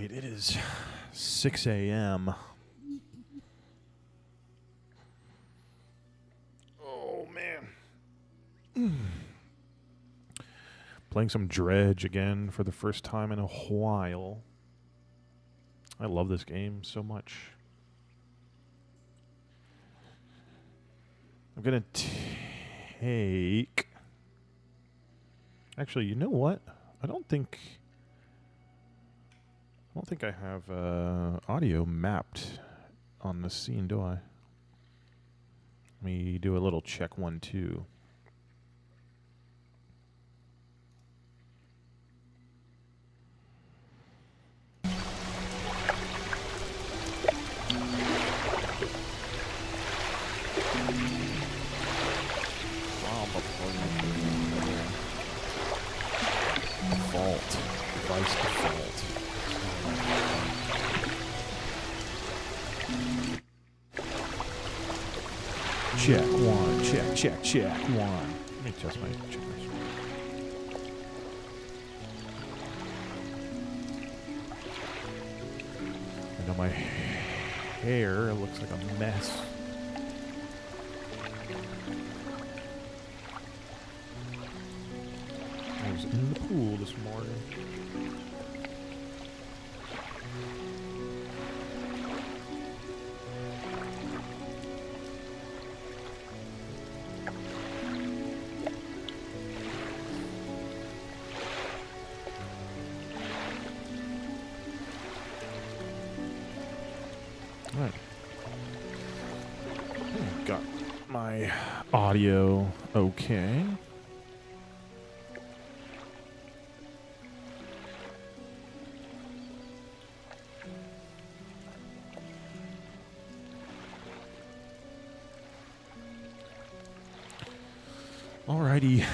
right, it is 6 a.m. Oh, man. Playing some Dredge again for the first time in a while. I love this game so much. I'm going to take... Actually, you know what? I don't think I have audio mapped on this scene, do I? Let me do a little check 1, 2. Device default. Check 1, check 1. Let me adjust my checkers. I know my hair looks like a mess. I was in the pool this morning. Alright. Got my audio okay. Alrighty.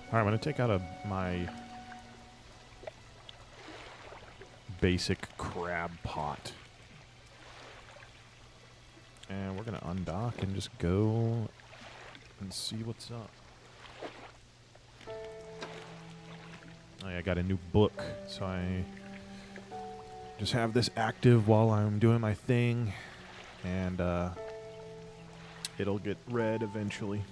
Alright, I'm going to take out my basic crab pot. And we're going to undock and just go and see what's up. Oh, yeah, I got a new book, so I just have this active while I'm doing my thing, and it'll get read eventually.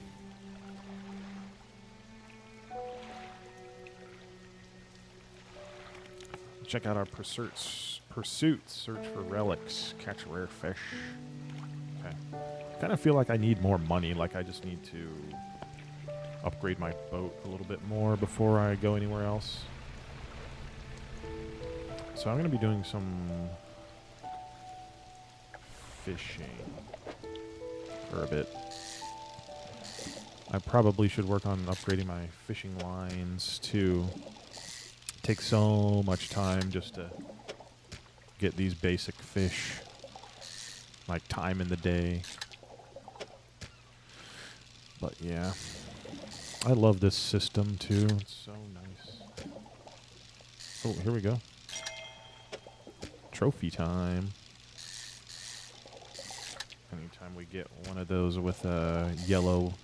Check out our pursuits. Search for relics. Catch rare fish. Okay. Kind of feel like I need more money. Like I just need to upgrade my boat a little bit more before I go anywhere else. So I'm going to be doing some fishing for a bit. I probably should work on upgrading my fishing lines too. Takes so much time just to get these basic fish, like time in the day. But yeah, I love this system too. It's so nice. Oh, here we go. Trophy time. Anytime we get one of those with a yellow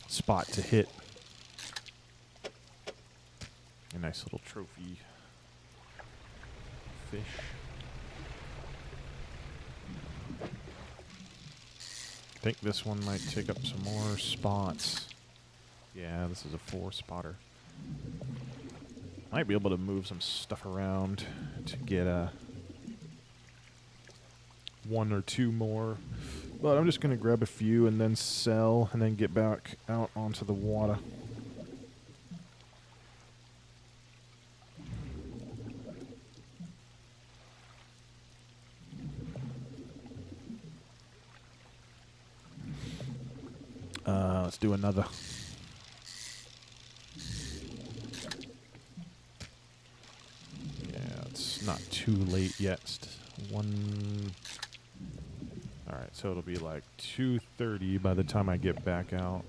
spot to hit. A nice little trophy fish. I think this one might take up some more spots. Yeah, this is a 4-spotter. Might be able to move some stuff around to get a 1 or 2 more. But I'm just going to grab a few and then sell and then get back out onto the water. Let's do another. Yeah, it's not too late yet. Alright, so it'll be like 2:30 by the time I get back out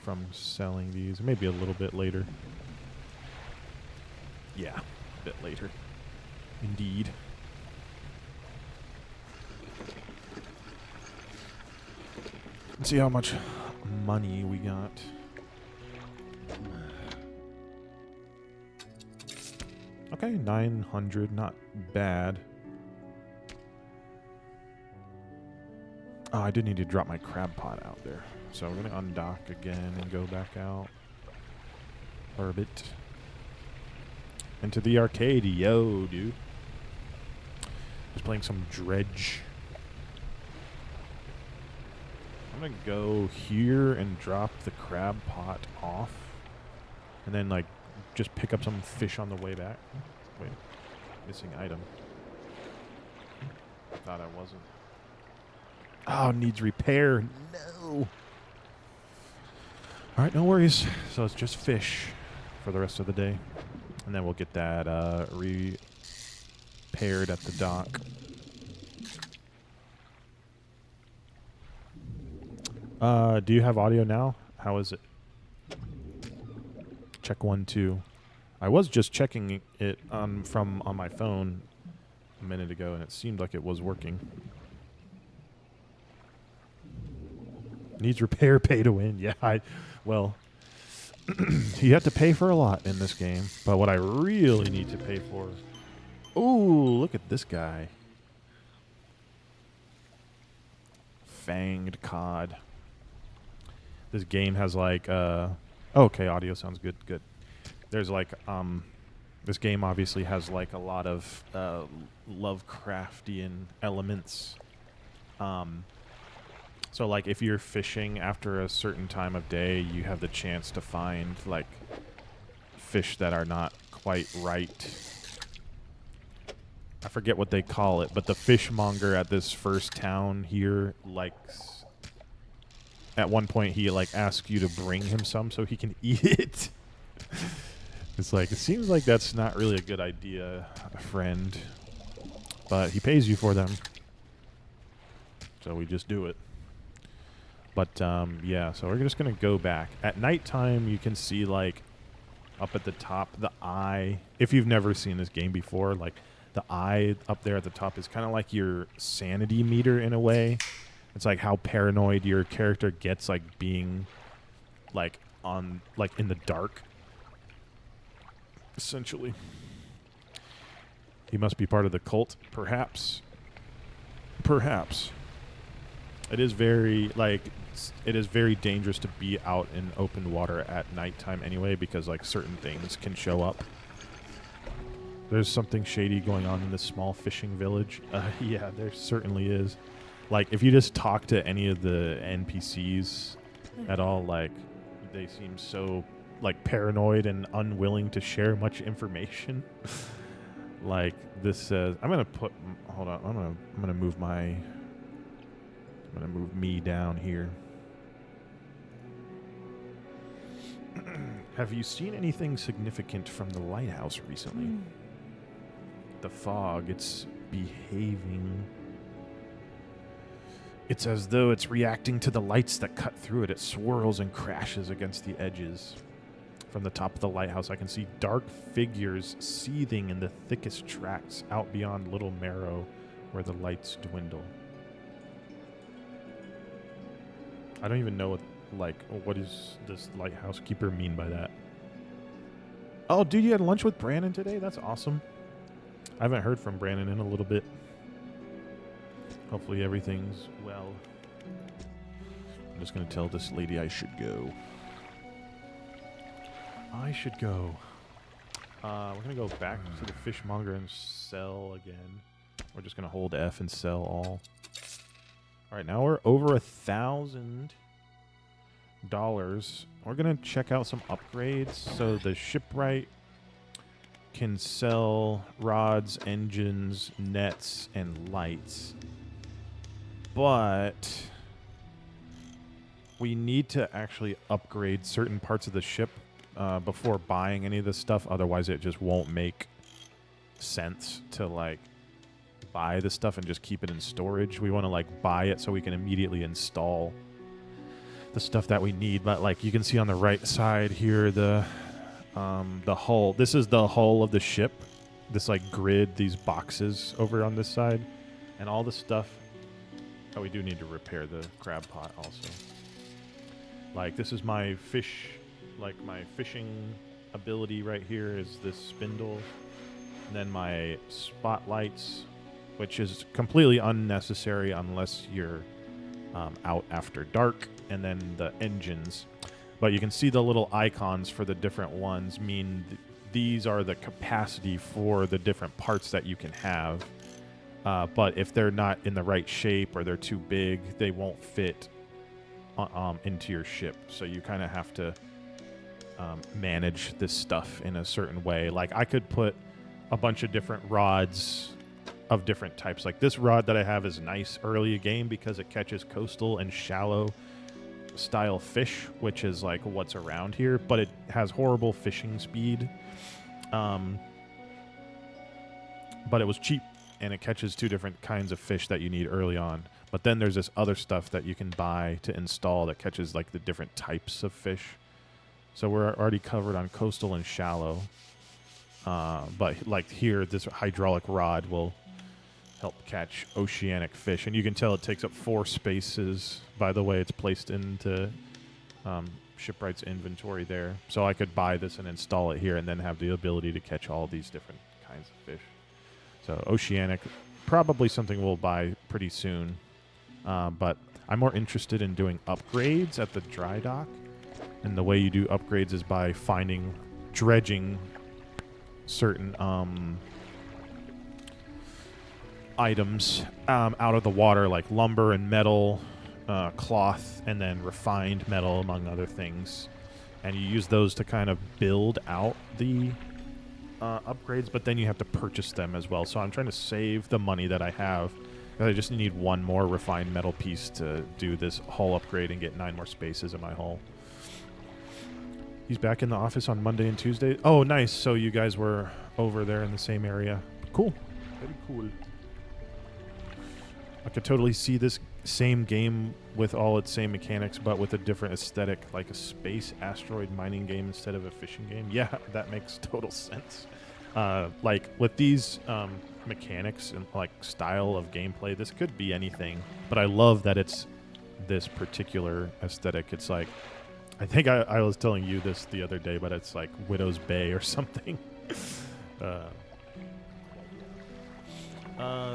from selling these. Maybe a little bit later. Yeah, a bit later. Indeed. Let's see how much money we got. Okay, 900, not bad. Oh, I did need to drop my crab pot out there. So we're going to undock again and go back out. Orbit. Into the arcade. Yo, dude. Just playing some Dredge. I'm going to go here and drop the crab pot off. And then, like, just pick up some fish on the way back. Wait. Missing item. Thought I wasn't. Oh, needs repair. No. All right, no worries. So it's just fish for the rest of the day. And then we'll get that repaired at the dock. Do you have audio now? How is it? Check 1, 2. I was just checking it on my phone a minute ago, and it seemed like it was working. Needs repair, pay to win. Yeah, well, you have to pay for a lot in this game. But what I really need to pay for... Ooh, look at this guy. Fanged cod. This game has like... okay, audio sounds good, good. There's like... this game obviously has like a lot of Lovecraftian elements. So, like, if you're fishing after a certain time of day, you have the chance to find, like, fish that are not quite right. I forget what they call it, but the fishmonger at this first town here likes... At one point, he, like, asks you to bring him some so he can eat it. It's like, it seems like that's not really a good idea, friend. But he pays you for them. So we just do it. But, yeah, so we're just going to go back. At nighttime, you can see, like, up at the top, the eye. If you've never seen this game before, like, the eye up there at the top is kind of like your sanity meter in a way. It's like how paranoid your character gets, like, being, like, on, like, in the dark. Essentially. He must be part of the cult, perhaps. Perhaps. It is very, like, it is very dangerous to be out in open water at nighttime anyway, because, like, certain things can show up. There's something shady going on in this small fishing village. Yeah, there certainly is. Like, if you just talk to any of the NPCs at all, like, they seem so, like, paranoid and unwilling to share much information. Like, this says, I'm going to put, hold on, I'm going to move my... I'm going to move me down here. Have you seen anything significant from the lighthouse recently? The fog, it's behaving. It's as though it's reacting to the lights that cut through it. It swirls and crashes against the edges. From the top of the lighthouse, I can see dark figures seething in the thickest tracts out beyond Little Marrow, where the lights dwindle. I don't even know what does this lighthouse keeper mean by that? Oh, dude, you had lunch with Brandon today? That's awesome. I haven't heard from Brandon in a little bit. Hopefully everything's well. I'm just going to tell this lady I should go. I should go. We're going to go back to the fishmonger and sell again. We're just going to hold F and sell all. All right, now we're over $1,000. We're going to check out some upgrades. So the shipwright can sell rods, engines, nets, and lights. But we need to actually upgrade certain parts of the ship before buying any of this stuff. Otherwise, it just won't make sense to, like, buy the stuff and just keep it in storage. We want to, like, buy it so we can immediately install the stuff that we need. But, like, you can see on the right side here, the hull. This is the hull of the ship. This, like, grid, these boxes over on this side, and all the stuff. Oh, we do need to repair the crab pot also. Like, this is my fish, like my fishing ability right here is this spindle. And then my spotlights, which is completely unnecessary unless you're out after dark. And then the engines. But you can see the little icons for the different ones mean these are the capacity for the different parts that you can have. But if they're not in the right shape or they're too big, they won't fit into your ship. So you kind of have to manage this stuff in a certain way. Like, I could put a bunch of different rods of different types. Like, this rod that I have is nice early game because it catches coastal and shallow style fish, which is like what's around here, but it has horrible fishing speed. But it was cheap, and it catches 2 different kinds of fish that you need early on. But then there's this other stuff that you can buy to install that catches like the different types of fish. So we're already covered on coastal and shallow. But like here, this hydraulic rod will help catch oceanic fish. And you can tell it takes up 4 spaces by the way it's placed into Shipwright's inventory there. So I could buy this and install it here and then have the ability to catch all these different kinds of fish. So oceanic, probably something we'll buy pretty soon. But I'm more interested in doing upgrades at the dry dock. And the way you do upgrades is by dredging certain items out of the water, like lumber and metal, cloth, and then refined metal, among other things. And you use those to kind of build out the upgrades, but then you have to purchase them as well. So I'm trying to save the money that I have. I just need 1 more refined metal piece to do this hull upgrade and get 9 more spaces in my hull. He's back in the office on Monday and Tuesday. Oh, nice. So you guys were over there in the same area. Cool. Very cool. I could totally see this same game with all its same mechanics, but with a different aesthetic, like a space asteroid mining game instead of a fishing game. Yeah, that makes total sense. Like with these mechanics and like style of gameplay, this could be anything, but I love that it's this particular aesthetic. It's like, I think I was telling you this the other day, but it's like Widow's Bay or something.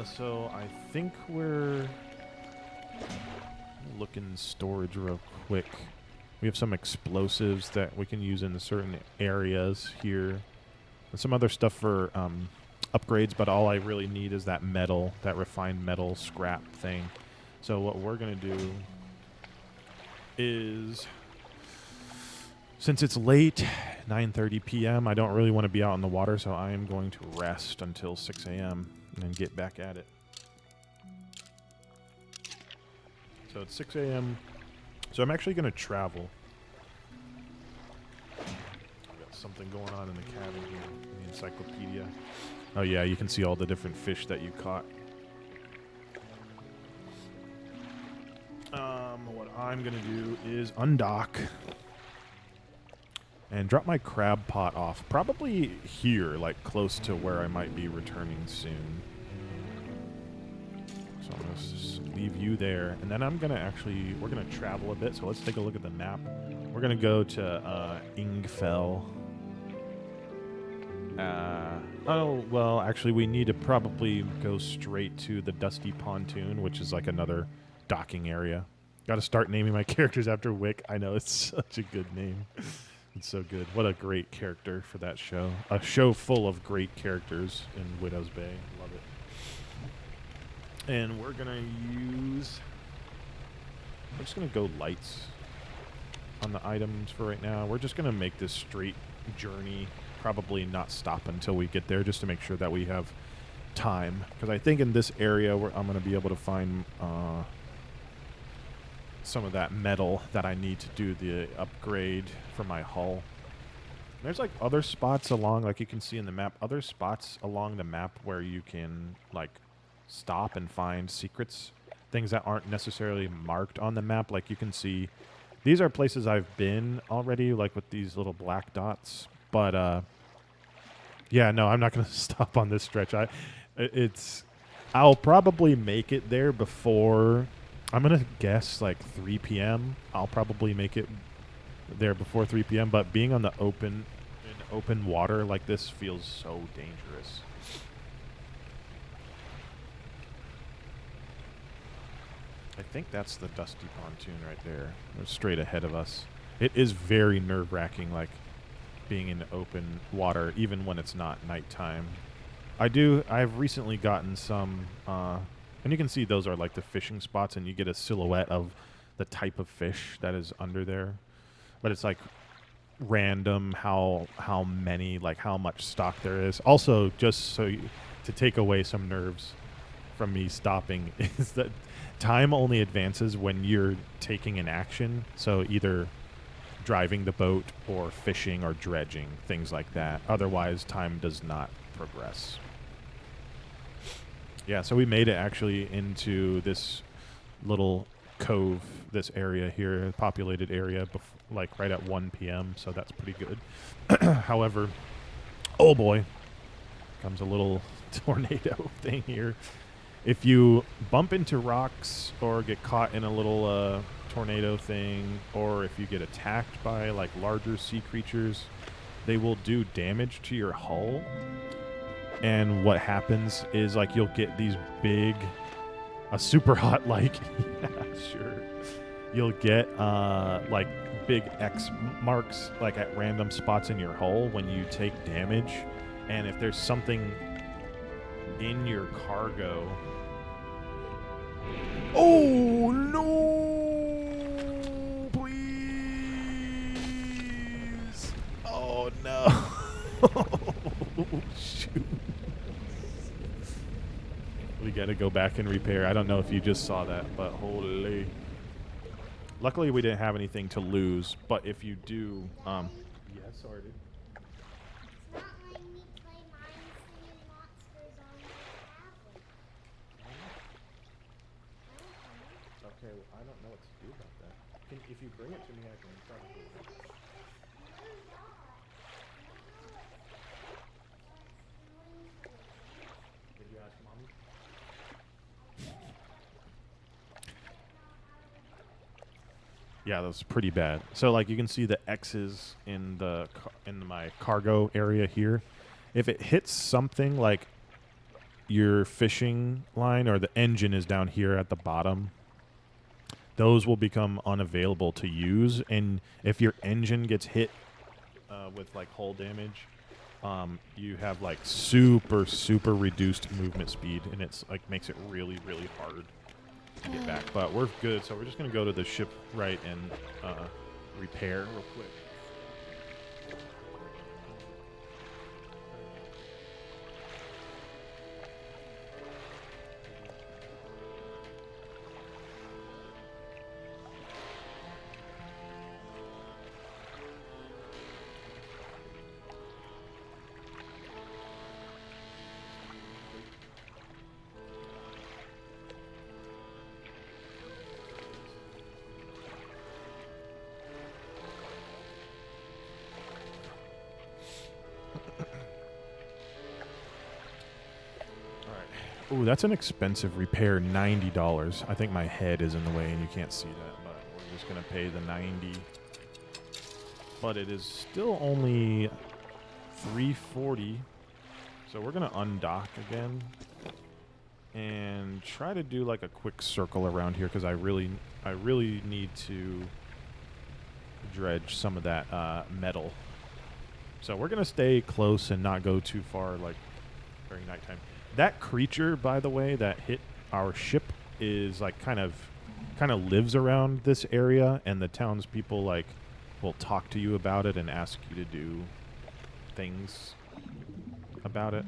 So I think we're looking storage real quick. We have some explosives that we can use in certain areas here. And some other stuff for upgrades, but all I really need is that metal, that refined metal scrap thing. So what we're going to do is, since it's late, 9:30 p.m., I don't really want to be out in the water, so I am going to rest until 6 a.m. and then get back at it. So it's 6 a.m., so I'm actually going to travel. I've got something going on in the cabin here, in the encyclopedia. Oh yeah, you can see all the different fish that you caught. What I'm going to do is undock and drop my crab pot off. Probably here, like close to where I might be returning soon. So I'm going to just leave you there. And then I'm going to we're going to travel a bit. So let's take a look at the map. We're going to go to Ingfell. Oh, well, actually, we need to probably go straight to the Dusty Pontoon, which is like another docking area. Got to start naming my characters after Wick. I know, it's such a good name. It's so good. What a great character for that show. A show full of great characters in Widow's Bay. Love it. And we're going to we're just going to go lights on the items for right now. We're just going to make this straight journey. Probably not stop until we get there, just to make sure that we have time. Because I think in this area where I'm going to be able to find some of that metal that I need to do the upgrade for my hull. There's like other spots along, like you can see in the map, other spots along the map where you can like stop and find secrets, things that aren't necessarily marked on the map. Like you can see, these are places I've been already, like with these little black dots. But yeah, no, I'm not going to stop on this stretch. I'll probably make it there before I'm going to guess like 3 p.m. I'll probably make it there before 3 p.m., but being on the open water like this feels so dangerous. I think that's the dusty pontoon right there. It's straight ahead of us. It is very nerve-wracking, like being in open water, even when it's not nighttime. I've recently gotten some, and you can see those are like the fishing spots, and you get a silhouette of the type of fish that is under there. But it's like random how many, like how much stock there is. Also, just so to take away some nerves from me stopping, is that time only advances when you're taking an action. So either driving the boat or fishing or dredging, things like that. Otherwise, time does not progress. Yeah, so we made it actually into this little cove, this area here, populated area, like right at 1 p.m., so that's pretty good. However, oh boy, comes a little tornado thing here. If you bump into rocks or get caught in a little tornado thing, or if you get attacked by like larger sea creatures, they will do damage to your hull. And what happens is like you'll get these big, a super hot like, yeah, sure. You'll get like big X marks like at random spots in your hull when you take damage. And if there's something in your cargo. Oh no! Please! Oh no! Shoot. We gotta go back and repair. I don't know if you just saw that, but holy. Luckily we didn't have anything to lose, but if you do, yeah, sorry dude. It's not letting me play Mines Singing Monsters on my tablet. Okay, well, I don't know what to do about that. If you bring it to me, I can probably. Did you ask mommy? Yeah, that's pretty bad. So, like, you can see the X's in the in my cargo area here. If it hits something like your fishing line or the engine is down here at the bottom, those will become unavailable to use. And if your engine gets hit with like hull damage, you have like super reduced movement speed, and it's like makes it really hard to get back. But we're good, so we're just gonna go to the shipwright and repair real quick. Ooh, that's an expensive repair, $90. I think my head is in the way and you can't see that, but we're just going to pay the $90. But it is still only $340. So we're going to undock again and try to do like a quick circle around here because I really need to dredge some of that metal. So we're going to stay close and not go too far like during nighttime. That creature, by the way, that hit our ship is like kind of lives around this area, and the townspeople like will talk to you about it and ask you to do things about it.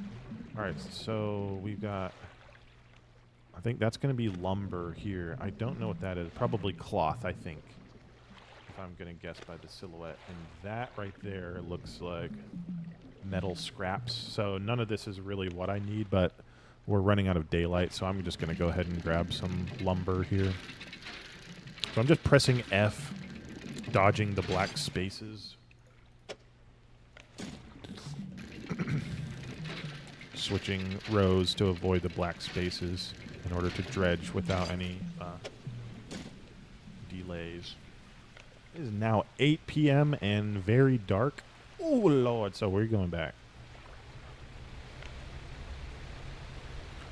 All right, so we've got. I think that's going to be lumber here. I don't know what that is. Probably cloth, I think. If I'm going to guess by the silhouette, and that right there looks like metal scraps. So none of this is really what I need, but we're running out of daylight, so I'm just going to go ahead and grab some lumber here. So I'm just pressing F, dodging the black spaces. Switching rows to avoid the black spaces in order to dredge without any delays. It is now 8 p.m. and very dark. Oh, Lord. So we're going back.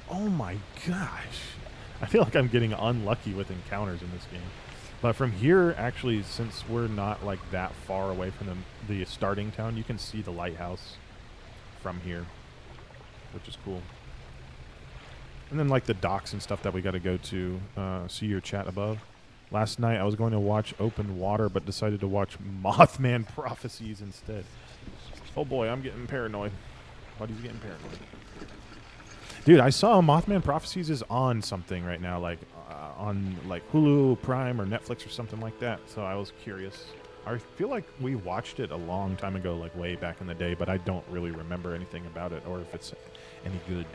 Oh, my gosh. I feel like I'm getting unlucky with encounters in this game. But from here, actually, since we're not like that far away from the starting town, you can see the lighthouse from here, which is cool. And then like the docks and stuff that we got to go to. See your chat above. Last night I was going to watch Open Water, but decided to watch Mothman Prophecies instead. Oh boy, I'm getting paranoid. Buddy's getting paranoid. Dude, I saw Mothman Prophecies is on something right now, like on like Hulu, Prime, or Netflix or something like that. So I was curious. I feel like we watched it a long time ago, like way back in the day, but I don't really remember anything about it or if it's any good.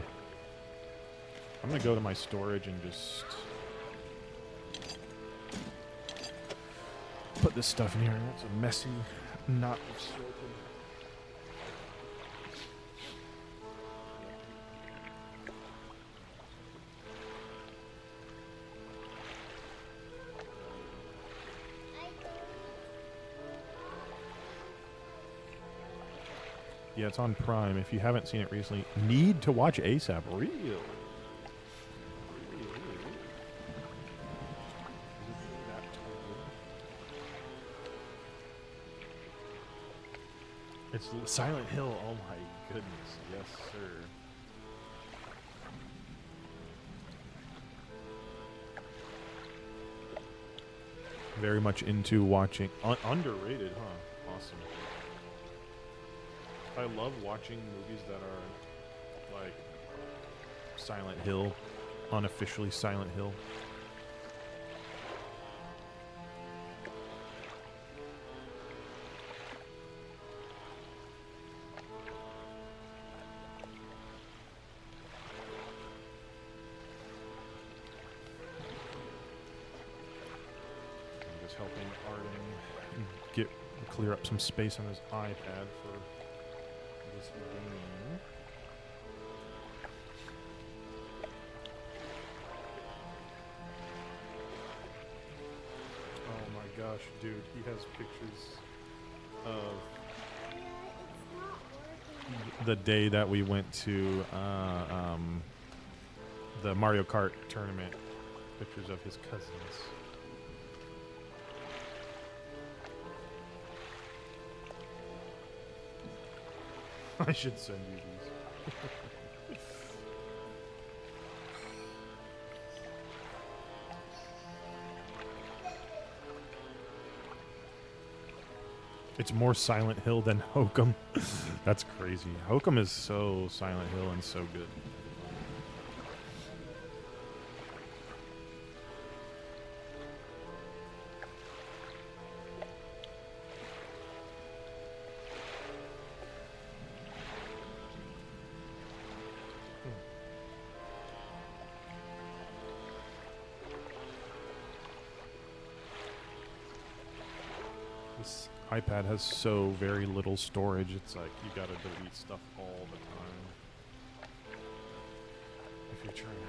I'm going to go to my storage and just put this stuff in here. It's a messy knot of sorting. Yeah, it's on Prime. If you haven't seen it recently, need to watch ASAP. Really? It's Silent Hill. Oh my goodness. Yes, sir. Very much into watching. Underrated, huh? Awesome. I love watching movies that are like Silent Hill, unofficially Silent Hill. I'm just helping Arden clear up some space on his iPad for this game. Oh my gosh, dude, he has pictures of the day that we went to the Mario Kart tournament. Pictures of his cousins. I should send you these. It's more Silent Hill than Hokum. That's crazy. Hokum is so Silent Hill and so good. This iPad has so very little storage, it's like you gotta delete stuff all the time. If you're trying to...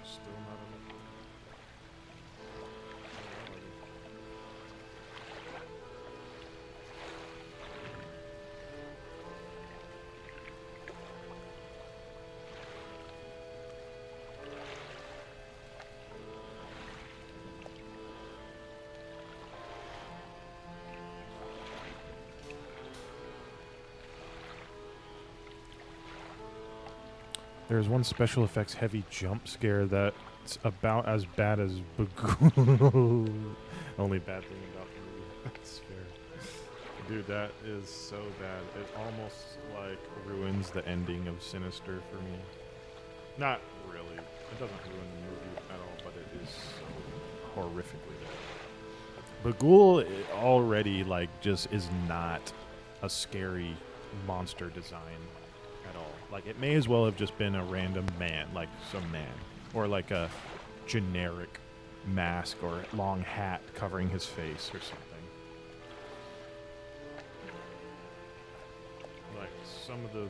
Still not enough. There's one special effects heavy jump scare that's about as bad as Bagoo. Only bad thing about the movie. That's fair. Dude, that is so bad. It almost like ruins the ending of Sinister for me. Not really. It doesn't ruin the movie at all, but it is so horrifically bad. Bagoo already like just is not a scary monster design at all. Like, it may as well have just been a random man, like some man. Or like a generic mask or long hat covering his face or something. Like, some of the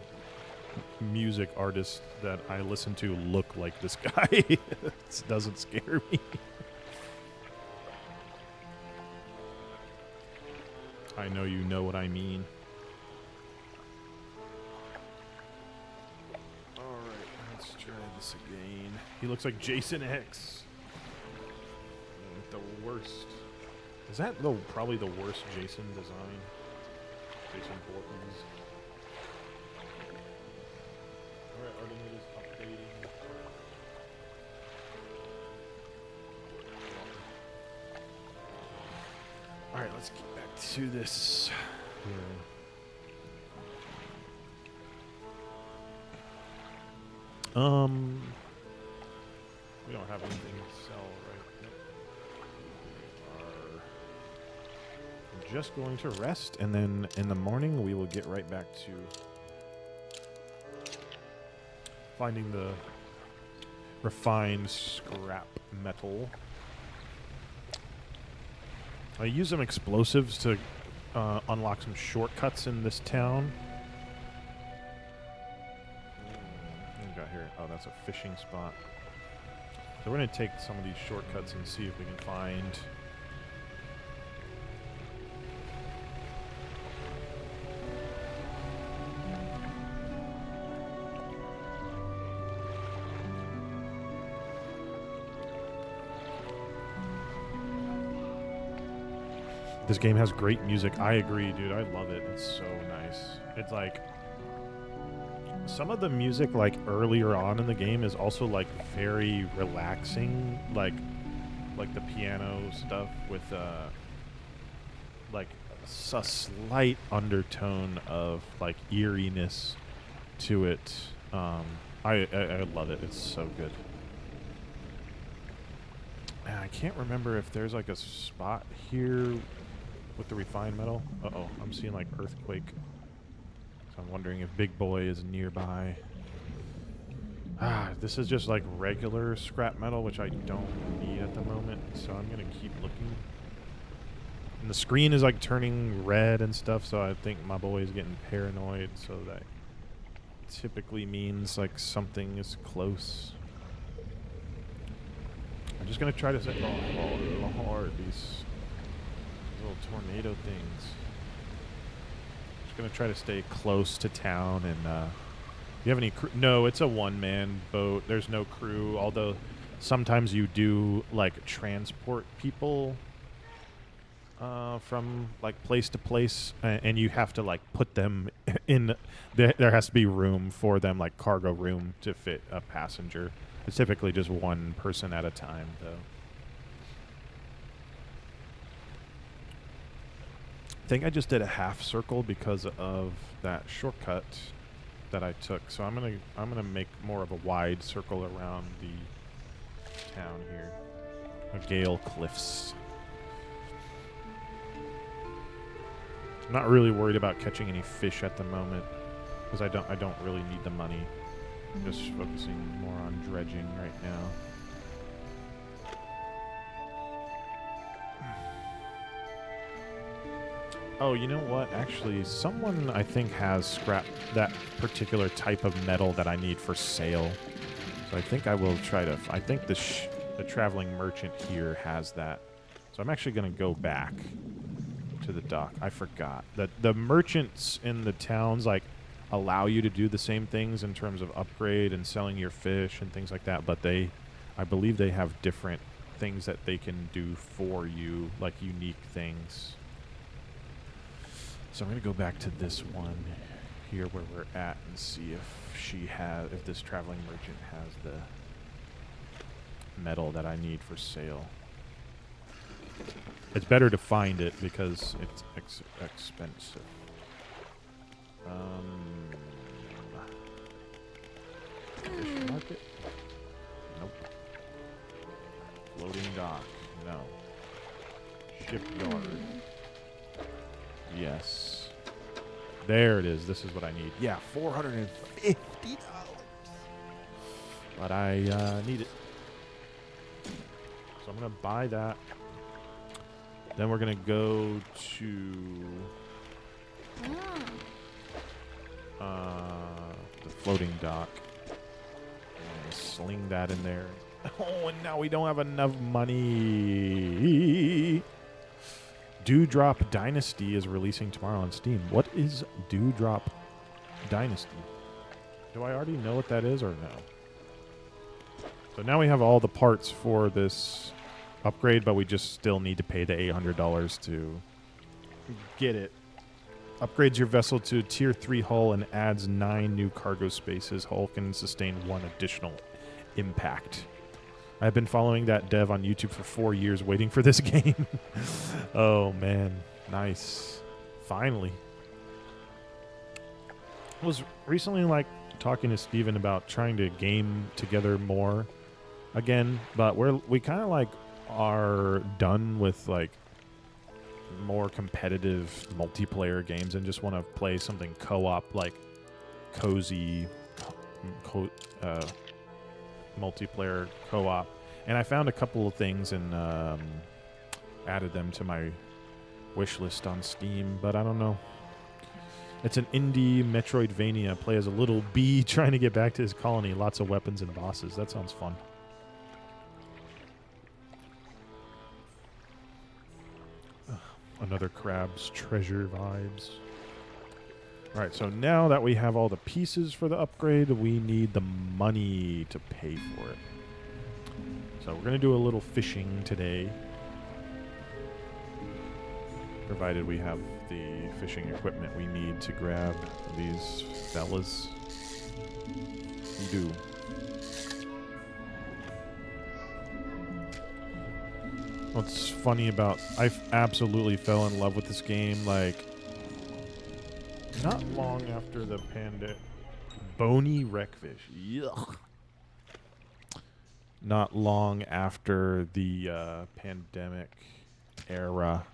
music artists that I listen to look like this guy. It doesn't scare me. I know you know what I mean. Alright, let's try this again. He looks like Jason X. The worst. Is that probably the worst Jason design? Jason Voorhees. Alright, Artemis is updating. Alright, let's get back to this here. We don't have anything to sell, right? Nope. We are just going to rest, and then in the morning we will get right back to finding the refined scrap metal. I use some explosives to unlock some shortcuts in this town. What we got here? Oh, that's a fishing spot. So we're going to take some of these shortcuts and see if we can find... This game has great music. I agree, dude. I love it. It's so nice. It's like... Some of the music, like, earlier on in the game is also, like, very relaxing. Like the piano stuff with, like, a slight undertone of, like, eeriness to it. I love it. It's so good. And I can't remember if there's, like, a spot here with the refined metal. Uh-oh, I'm seeing, like, earthquake. So I'm wondering if Big Boy is nearby. This is just like regular scrap metal, which I don't need at the moment, so I'm gonna keep looking. And the screen is like turning red and stuff, so I think my boy is getting paranoid, so that typically means like something is close. I'm just gonna try to say, oh, hard, these little tornado things. Just gonna try to stay close to town. And you have any crew? No, it's a one-man boat. There's no crew, although sometimes you do like transport people from like place to place, and you have to like put them in. There has to be room for them, like cargo room, to fit a passenger. It's typically just one person at a time, though. I think I just did a half circle because of that shortcut that I took. So I'm gonna make more of a wide circle around the town here. Gale Cliffs. I'm not really worried about catching any fish at the moment because I don't really need the money. I'm just focusing more on dredging right now. Oh, you know what? Actually, someone I think has scrapped that particular type of metal that I need for sale. So I think I will try to... I think the traveling merchant here has that. So I'm actually going to go back to the dock. I forgot that the merchants in the towns like allow you to do the same things in terms of upgrade and selling your fish and things like that, but I believe they have different things that they can do for you, like unique things. So I'm going to go back to this one here where we're at and see if this traveling merchant has the metal that I need for sale. It's better to find it because it's expensive. Fish market? Nope. Floating dock? No. Shipyard? Yes. There it is. This is what I need. Yeah, $450. But I need it. So I'm going to buy that. Then we're going to go to the floating dock. And sling that in there. Oh, and now we don't have enough money. Dewdrop Dynasty is releasing tomorrow on Steam. What is Dewdrop Dynasty? Do I already know what that is or no? So now we have all the parts for this upgrade, but we just still need to pay the $800 to get it. Upgrades your vessel to a Tier 3 hull and adds 9 new cargo spaces. Hull can sustain 1 additional impact. I've been following that dev on YouTube for 4 years waiting for this game. Oh, man. Nice. Finally. I was recently, talking to Steven about trying to game together more again, but we kind of, are done with, more competitive multiplayer games and just want to play something co-op, cozy multiplayer co-op. And I found a couple of things and added them to my wish list on Steam, but I don't know. It's an indie Metroidvania. Play as a little bee trying to get back to his colony. Lots of weapons and bosses. That sounds fun. Another Crab's Treasure vibes. All right, so now that we have all the pieces for the upgrade, we need the money to pay for it. So we're going to do a little fishing today. Provided we have the fishing equipment we need to grab these fellas. We do. What's funny about... I absolutely fell in love with this game, not long after the pandemic. Bony wreckfish. Yuck. Not long after the pandemic era,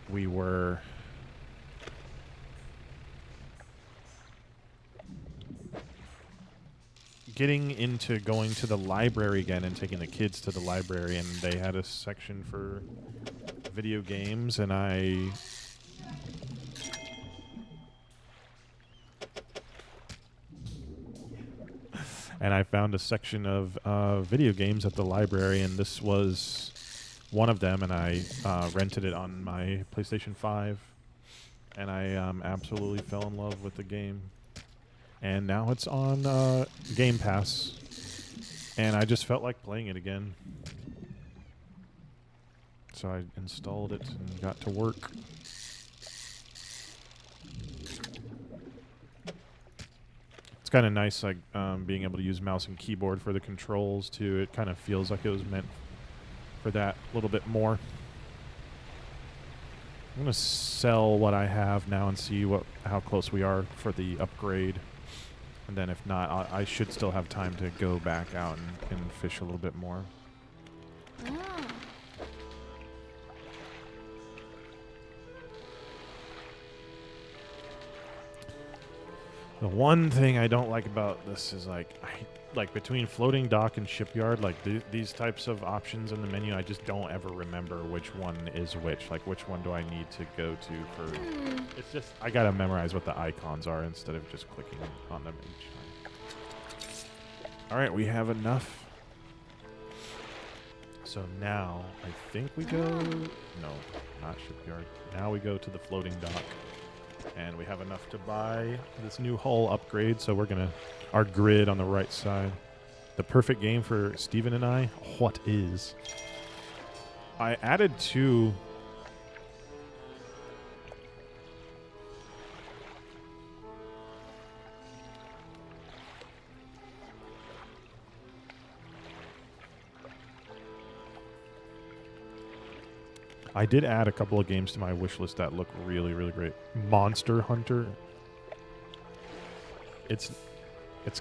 we were getting into going to the library again and taking the kids to the library, and they had a section for video games, and I found a section of video games at the library, and this was one of them, and I rented it on my PlayStation 5, and I absolutely fell in love with the game. And now it's on Game Pass, and I just felt like playing it again. So I installed it and got to work. It's kind of nice, being able to use mouse and keyboard for the controls, too. It kind of feels like it was meant for that a little bit more. I'm going to sell what I have now and see how close we are for the upgrade. And then if not, I should still have time to go back out and fish a little bit more. The one thing I don't like about this is between floating dock and shipyard, these types of options in the menu, I just don't ever remember which one is which. Which one do I need to go to for... It's just, I gotta memorize what the icons are instead of just clicking on them each time. Alright, we have enough. So now, I think we go... No, not shipyard. Now we go to the floating dock. And we have enough to buy this new hull upgrade, so we're gonna... Our grid on the right side. The perfect game for Steven and I. What is? I added 2... I did add a couple of games to my wish list that look really, really great. Monster Hunter. It's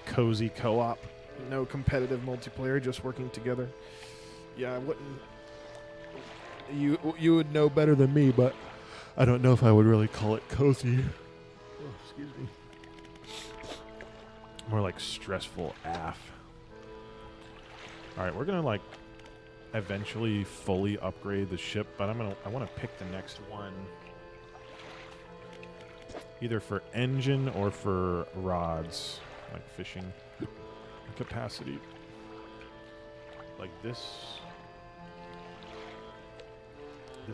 cozy co-op. No competitive multiplayer, just working together. Yeah, I wouldn't... You would know better than me, but I don't know if I would really call it cozy. Oh, excuse me. More like stressful AF. All right, we're gonna like eventually fully upgrade the ship, but I want to pick the next one, either for engine or for rods, like fishing capacity. Like this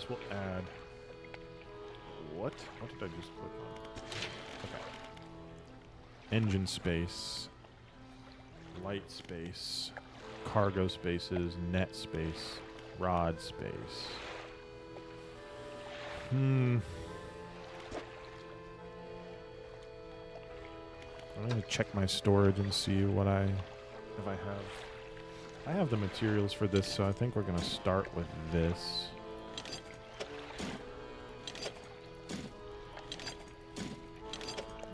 will add. What did I just click on? Okay. Engine space, light space, cargo spaces, net space, rod space. I'm gonna check my storage and see if I have. I have the materials for this, so I think we're gonna start with this.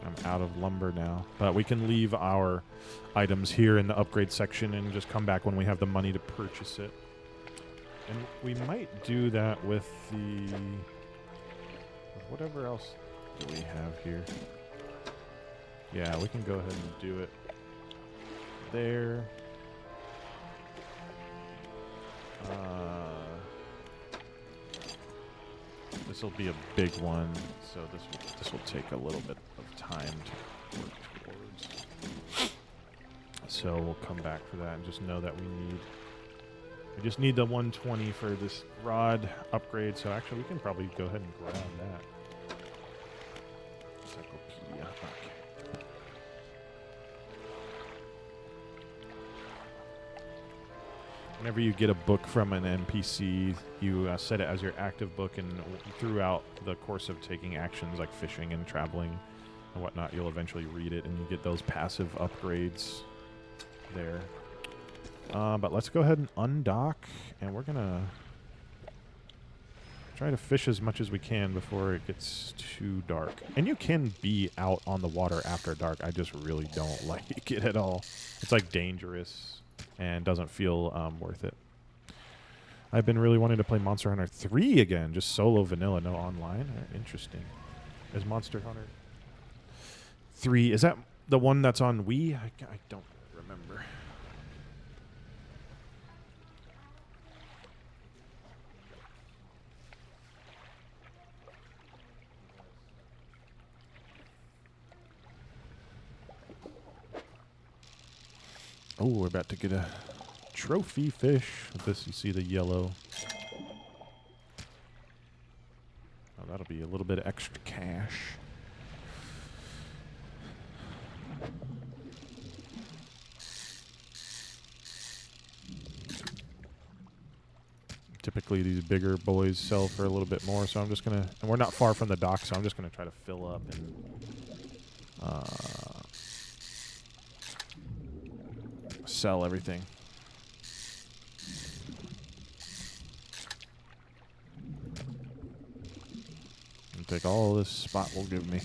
I'm out of lumber now, but we can leave our items here in the upgrade section and just come back when we have the money to purchase it. And we might do that with whatever else do we have here. Yeah, we can go ahead and do it there. This will be a big one, so this will take a little bit of time to work towards. So we'll come back for that and just know that we just need the 120 for this rod upgrade. So actually, we can probably go ahead and grab that. Encyclopedia. Okay. Whenever you get a book from an NPC, you set it as your active book, and throughout the course of taking actions like fishing and traveling and whatnot, you'll eventually read it, and you get those passive upgrades there. But let's go ahead and undock, and we're going to try to fish as much as we can before it gets too dark. And you can be out on the water after dark. I just really don't like it at all. It's like dangerous and doesn't feel worth it. I've been really wanting to play Monster Hunter 3 again, just solo vanilla, no online. Interesting. Is Monster Hunter 3, is that the one that's on Wii? I don't remember. Oh, we're about to get a trophy fish. With this, you see the yellow. Oh, that'll be a little bit of extra cash. Typically, these bigger boys sell for a little bit more, so I'm just going to... And we're not far from the dock, so I'm just going to try to fill up and... sell everything. And take all this spot will give me.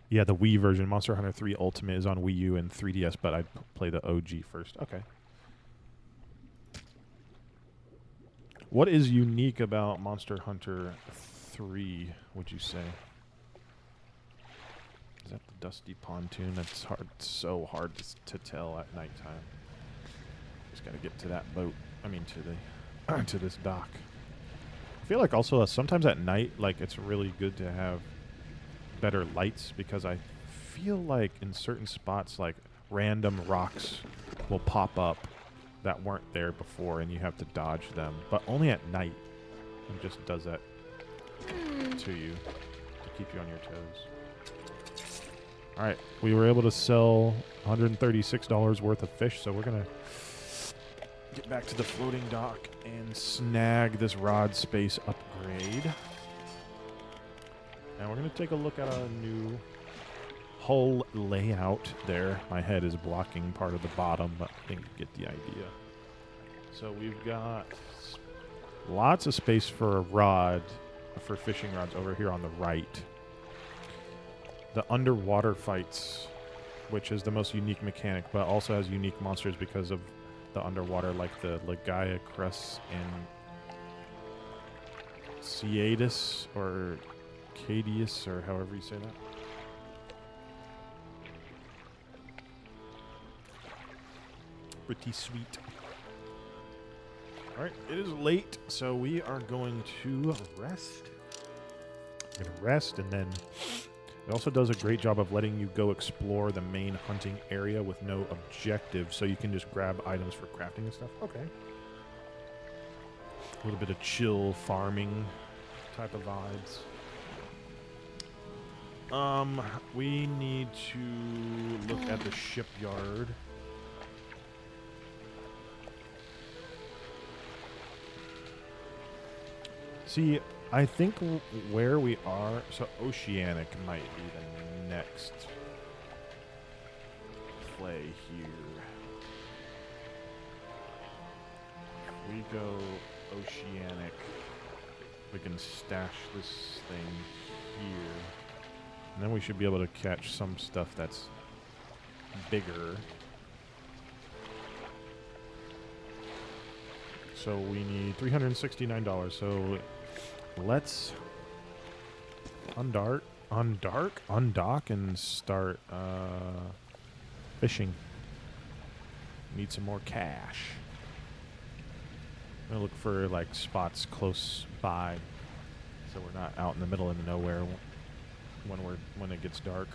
Yeah, the Wii version, Monster Hunter 3 Ultimate, is on Wii U and 3DS, but I'd play the OG first. Okay. What is unique about Monster Hunter 3, would you say? Is that the dusty pontoon? That's hard, so hard to tell at nighttime. Just got to get to that boat. I mean, to the to this dock. I feel like also sometimes at night, like it's really good to have better lights, because I feel like in certain spots, like random rocks will pop up that weren't there before, and you have to dodge them, but only at night. It just does that to you to keep you on your toes. All right, we were able to sell $136 worth of fish, so we're going to get back to the floating dock and snag this rod space upgrade. And we're going to take a look at a new hull layout there. My head is blocking part of the bottom, but I think you get the idea. So we've got lots of space for a rod, for fishing rods over here on the right. The underwater fights, which is the most unique mechanic, but also has unique monsters because of the underwater, like the Legaia Cress and Ciatis or Cadius or however you say that. Pretty sweet. All right, it is late, so we are going to rest. I'm going to rest, and then it also does a great job of letting you go explore the main hunting area with no objective, so you can just grab items for crafting and stuff. Okay. A little bit of chill farming type of vibes. We need to look at the shipyard. See, I think where we are, so Oceanic might be the next play here. If we go Oceanic, we can stash this thing here. And then we should be able to catch some stuff that's bigger. So we need $369. So let's undock and start fishing. Need some more cash. I'm gonna look for like spots close by, so we're not out in the middle of nowhere when it gets dark.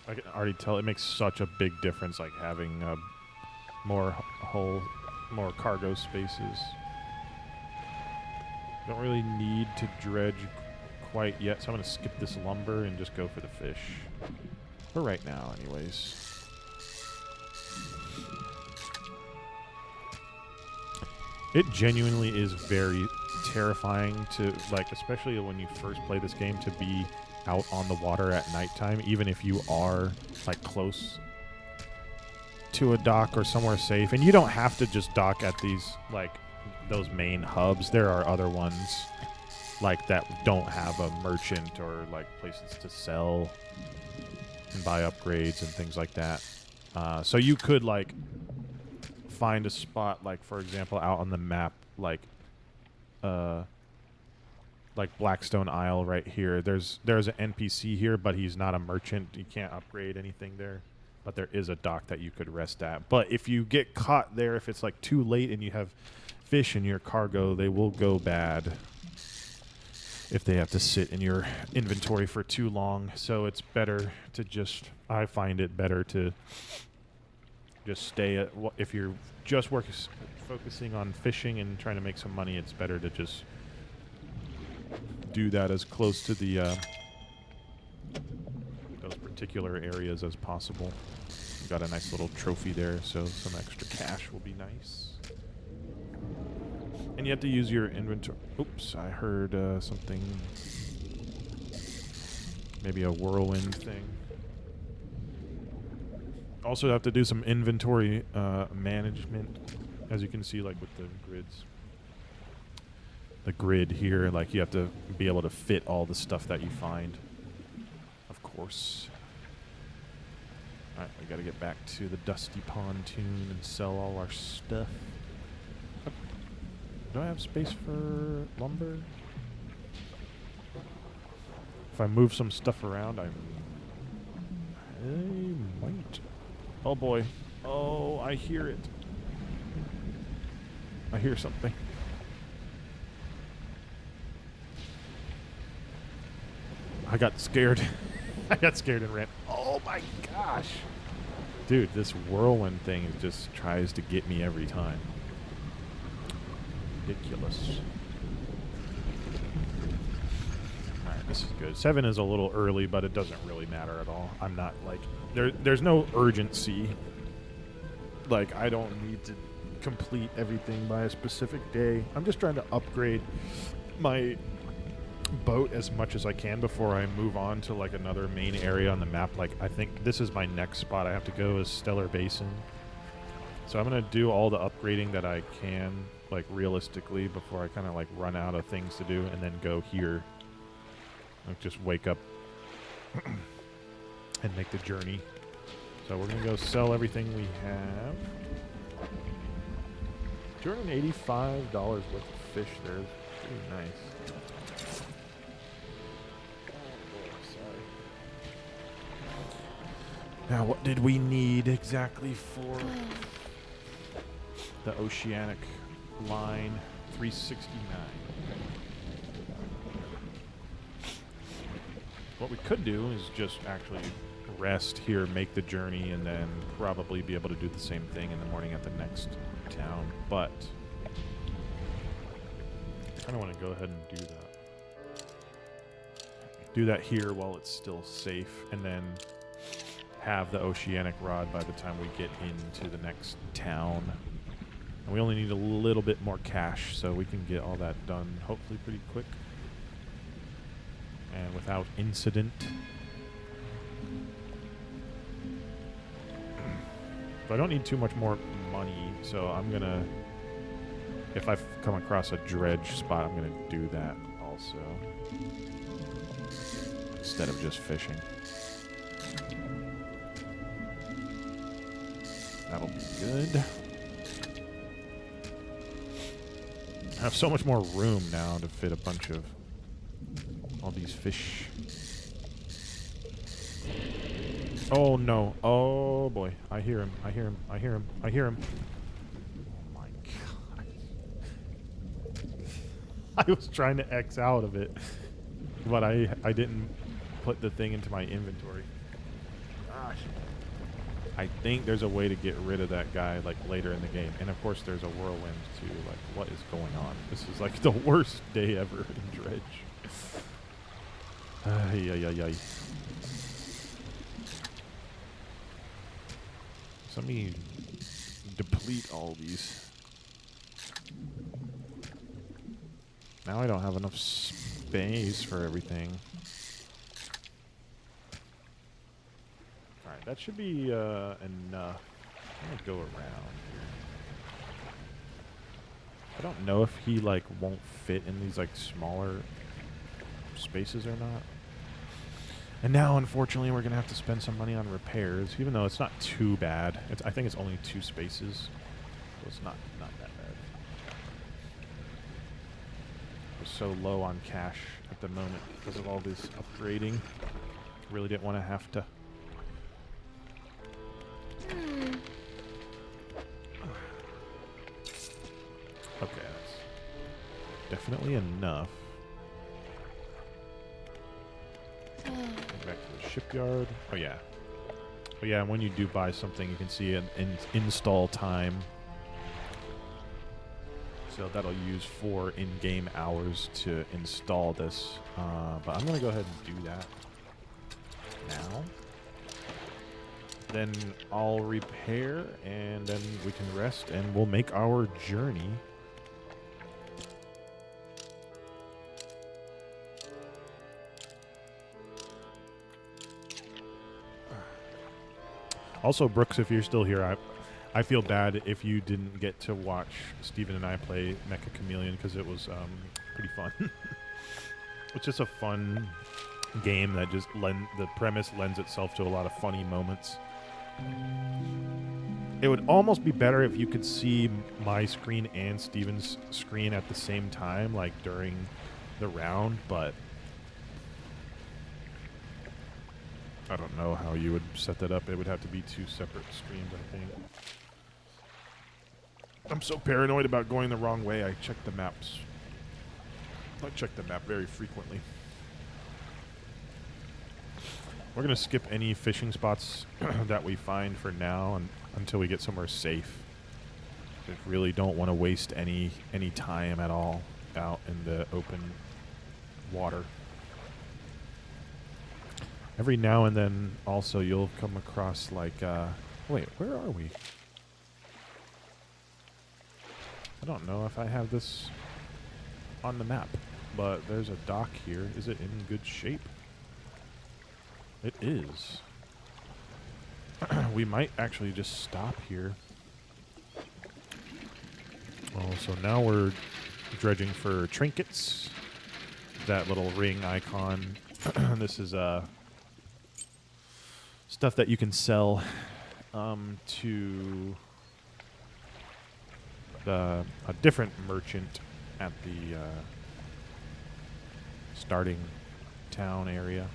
I can already tell it makes such a big difference, like having more cargo spaces. Don't really need to dredge quite yet, so I'm going to skip this lumber and just go for the fish. For right now, anyways. It genuinely is very terrifying to, like, especially when you first play this game, to be out on the water at nighttime, even if you are, like, close to a dock or somewhere safe. And you don't have to just dock at these, like, those main hubs. There are other ones like that don't have a merchant or like places to sell and buy upgrades and things like that. So you could like find a spot, like for example out on the map, like Blackstone Isle right here. There's an NPC here, but he's not a merchant. You can't upgrade anything there. But there is a dock that you could rest at. But if you get caught there, if it's like too late and you have fish in your cargo, they will go bad if they have to sit in your inventory for too long. So it's better to just, I find it better to just stay at, if you're just focusing on fishing and trying to make some money, it's better to just do that as close to the those particular areas as possible. We got a nice little trophy there, so some extra cash will be nice. And you have to use your inventory. Oops, I heard something. Maybe a whirlwind thing. Also have to do some inventory management, as you can see, like with the grids. The grid here, like you have to be able to fit all the stuff that you find. Of course. Alright, we gotta get back to the dusty pontoon and sell all our stuff. Do I have space for lumber? If I move some stuff around, I might. Oh boy. Oh, I hear it. I hear something. I got scared. I got scared and ran. Oh my gosh. Dude, this whirlwind thing just tries to get me every time. Ridiculous. Alright, this is good. 7 is a little early, but it doesn't really matter at all. I'm not like there's no urgency. Like I don't need to complete everything by a specific day. I'm just trying to upgrade my boat as much as I can before I move on to like another main area on the map. Like I think this is my next spot I have to go is Stellar Basin. So I'm going to do all the upgrading that I can, like realistically, before I kind of like run out of things to do, and then go here. Like just wake up and make the journey. So we're going to go sell everything we have. $285 worth of fish there. Pretty nice. Sorry. Now, what did we need exactly for the oceanic line? 369. What we could do is just actually rest here, make the journey, and then probably be able to do the same thing in the morning at the next town. But I kind of want to go ahead and do that. Do that here while it's still safe, and then have the oceanic rod by the time we get into the next town. And we only need a little bit more cash, so we can get all that done hopefully pretty quick and without incident. But I don't need too much more money, so I'm gonna, if I come across a dredge spot, I'm gonna do that also instead of just fishing. That'll be good. I have so much more room now to fit a bunch of all these fish. Oh no. Oh boy. I hear him. I hear him. I hear him. I hear him. Oh my god. I was trying to X out of it, but I didn't put the thing into my inventory. Gosh. I think there's a way to get rid of that guy like later in the game. And of course there's a whirlwind too. Like, what is going on? This is like the worst day ever in Dredge. Ay, ay, ay, ay. So let me deplete all these. Now I don't have enough space for everything. Alright, that should be enough. I'm gonna go around here. I don't know if he like won't fit in these like smaller spaces or not. And now, unfortunately, we're going to have to spend some money on repairs, even though it's not too bad. I think it's only 2 spaces, so it's not that bad. We're so low on cash at the moment because of all this upgrading. Really didn't want to have to. Okay, that's definitely enough. Back to the shipyard. Oh yeah. Oh yeah, and when you do buy something, you can see an install time. So that'll use 4 in-game hours to install this. But I'm going to go ahead and do that now. Then I'll repair, and then we can rest, and we'll make our journey. Also, Brooks, if you're still here, I feel bad if you didn't get to watch Steven and I play Mecha Chameleon because it was pretty fun. It's just a fun game that just the premise lends itself to a lot of funny moments. It would almost be better if you could see my screen and Steven's screen at the same time, like during the round, but I don't know how you would set that up. It would have to be 2 separate streams, I think. I'm so paranoid about going the wrong way. I check the maps. I check the map very frequently. We're going to skip any fishing spots that we find for now until we get somewhere safe. I really don't want to waste any time at all out in the open water. Every now and then, also, you'll come across, like, wait, where are we? I don't know if I have this on the map, but there's a dock here. Is it in good shape? It is. We might actually just stop here. Oh, so now we're dredging for trinkets. That little ring icon. This is, stuff that you can sell to a different merchant at the starting town area.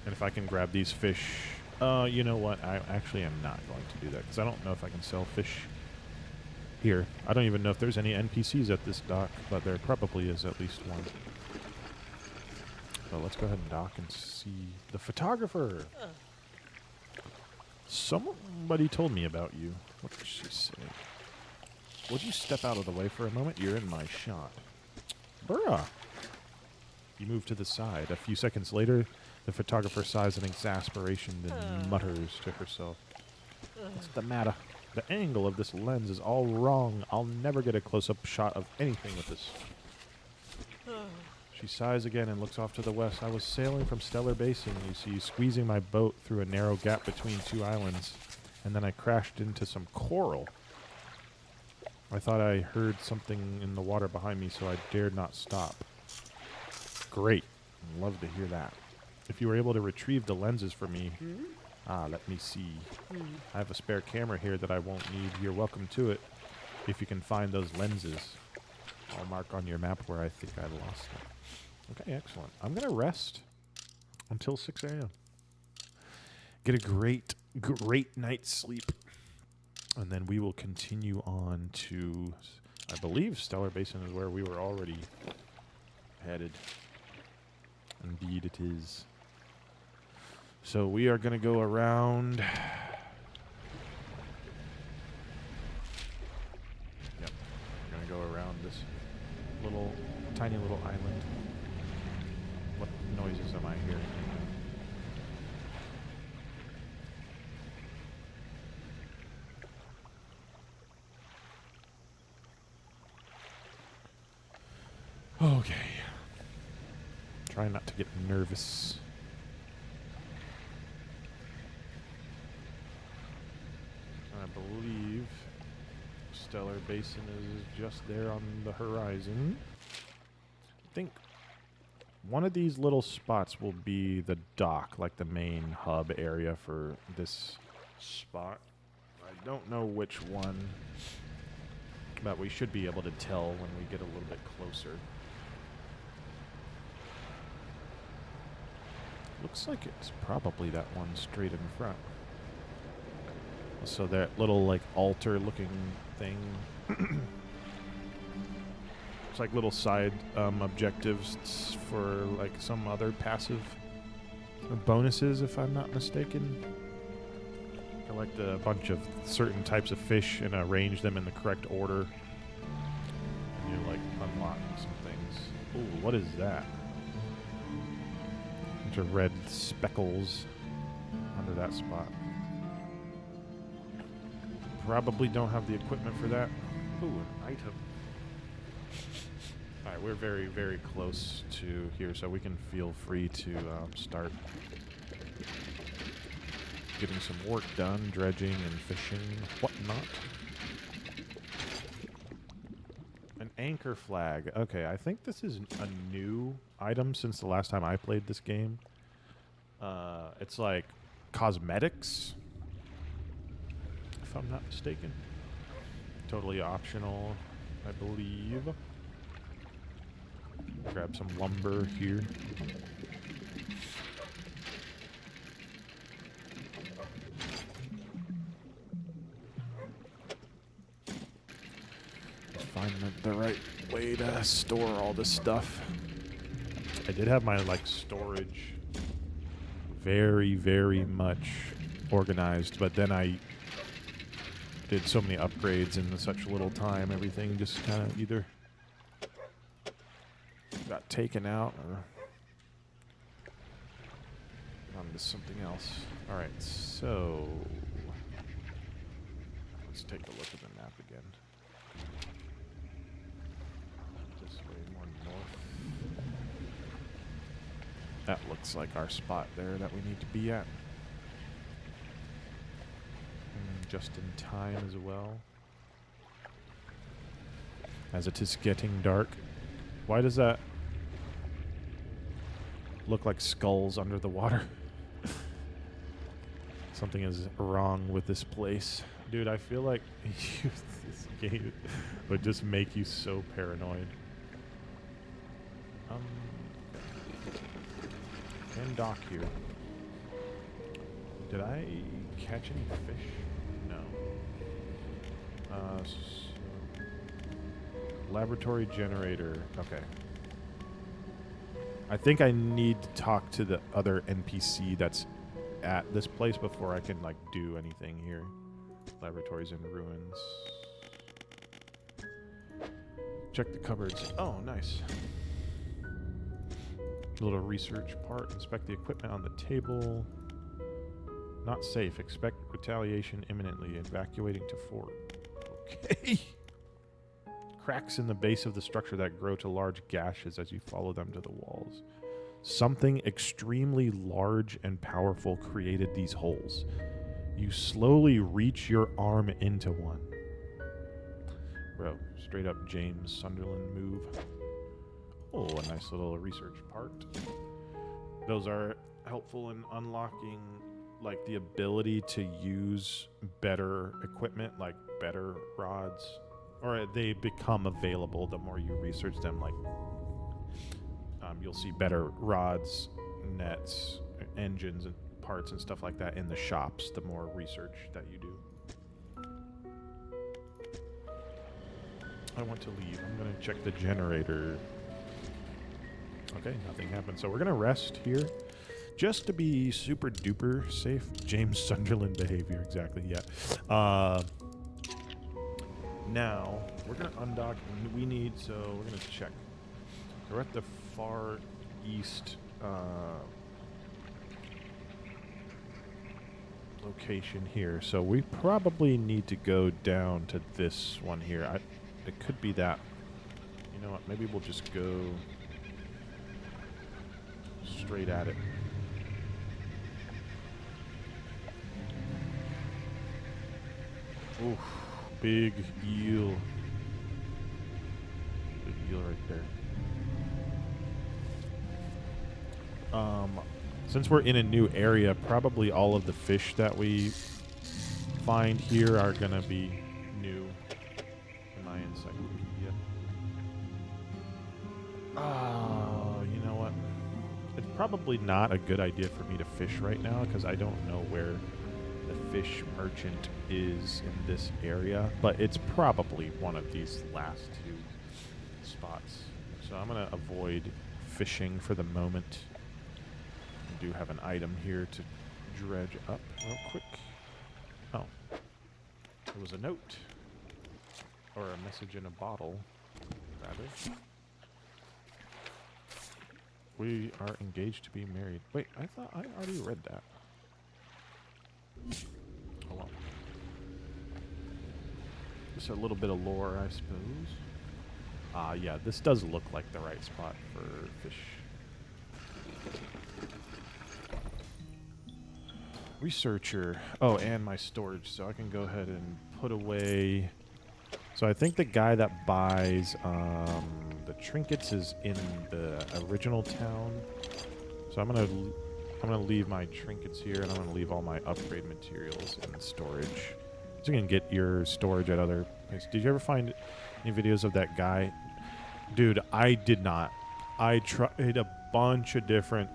And if I can grab these fish, you know what? I actually am not going to do that because I don't know if I can sell fish here. I don't even know if there's any NPCs at this dock, but there probably is at least one. So let's go ahead and dock and see the photographer. Somebody told me about you. What did she say? Would you step out of the way for a moment? You're in my shot. Bruh. You move to the side. A few seconds later, the photographer sighs in exasperation, then mutters to herself. What's the matter? The angle of this lens is all wrong. I'll never get a close-up shot of anything with this. She sighs again and looks off to the west. I was sailing from Stellar Basin, you see, squeezing my boat through a narrow gap between two islands, and then I crashed into some coral. I thought I heard something in the water behind me, so I dared not stop. Great. I'd love to hear that. If you were able to retrieve the lenses for me... let me see. I have a spare camera here that I won't need. You're welcome to it if you can find those lenses. I'll mark on your map where I think I lost them. Okay, excellent. I'm going to rest until 6 a.m. Get a great night's sleep. And then we will continue on to, I believe, Stellar Basin is where we were already headed. Indeed it is. So we are going to go around. Yep. We're going to go around this tiny little island. What noises am I hearing? Okay. Try not to get nervous. I believe Stellar Basin is just there on the horizon. I think one of these little spots will be the dock, like the main hub area for this spot. I don't know which one, but we should be able to tell when we get a little bit closer. Looks like it's probably that one straight in front. So that little, like, altar-looking thing. It's like little side objectives for, like, some other passive bonuses, if I'm not mistaken. Collect a bunch of certain types of fish and arrange them in the correct order. And you, like, unlock some things. Ooh, what is that? Bunch of red speckles under that spot. Probably don't have the equipment for that. Ooh, an item. Alright, we're very, very close to here, so we can feel free to start getting some work done, dredging and fishing, whatnot. An anchor flag. Okay, I think this is a new item since the last time I played this game. It's like cosmetics, if I'm not mistaken. Totally optional, I believe. Grab some lumber here. Find the right way to store all this stuff. I did have my, like, storage very, very much organized, but then I did so many upgrades in such little time, everything just kind of either got taken out or onto something else. Alright, so let's take a look at the map again. This way, more north. That looks like our spot there that we need to be at. Just in time as well. As it is getting dark. Why does that look like skulls under the water? Something is wrong with this place. Dude, I feel like this game would just make you so paranoid. Can dock here. Did I catch any fish? No. Laboratory generator. Okay. I think I need to talk to the other NPC that's at this place before I can, like, do anything here. Laboratories in ruins. Check the cupboards. Oh, nice. A little research part. Inspect the equipment on the table. Not safe. Expect retaliation imminently. Evacuating to fort. Okay. Cracks in the base of the structure that grow to large gashes as you follow them to the walls. Something extremely large and powerful created these holes. You slowly reach your arm into one. Bro, straight up James Sunderland move. Oh, a nice little research part. Those are helpful in unlocking, like, the ability to use better equipment, like better rods. Or they become available the more you research them. Like, you'll see better rods, nets, engines, and parts and stuff like that in the shops the more research that you do. I want to leave. I'm going to check the generator. Okay, nothing happened. So we're going to rest here just to be super duper safe. James Sunderland behavior, exactly, yeah. Now, we're going to undock. We need, so we're going to check. We're at the far east location here. So we probably need to go down to this one here. It could be that. You know what? Maybe we'll just go straight at it. Oof. Big eel. Big eel right there. Since we're in a new area, probably all of the fish that we find here are gonna be new in my encyclopedia. Oh, you know what? It's probably not a good idea for me to fish right now because I don't know where the fish merchant is in this area, but it's probably one of these last two spots. So I'm gonna avoid fishing for the moment. I do have an item here to dredge up real quick. Oh, there was a note or a message in a bottle, rather. We are engaged to be married. Wait, I thought I already read that. Oh well. Just a little bit of lore, I suppose. Yeah, this does look like the right spot for fish. Researcher. Oh, and my storage, so I can go ahead and put away. So I think the guy that buys the trinkets is in the original town. So I'm gonna leave my trinkets here, and I'm gonna leave all my upgrade materials in storage. So you can get your storage at other places. Did you ever find any videos of that guy? Dude, I did not. I tried a bunch of different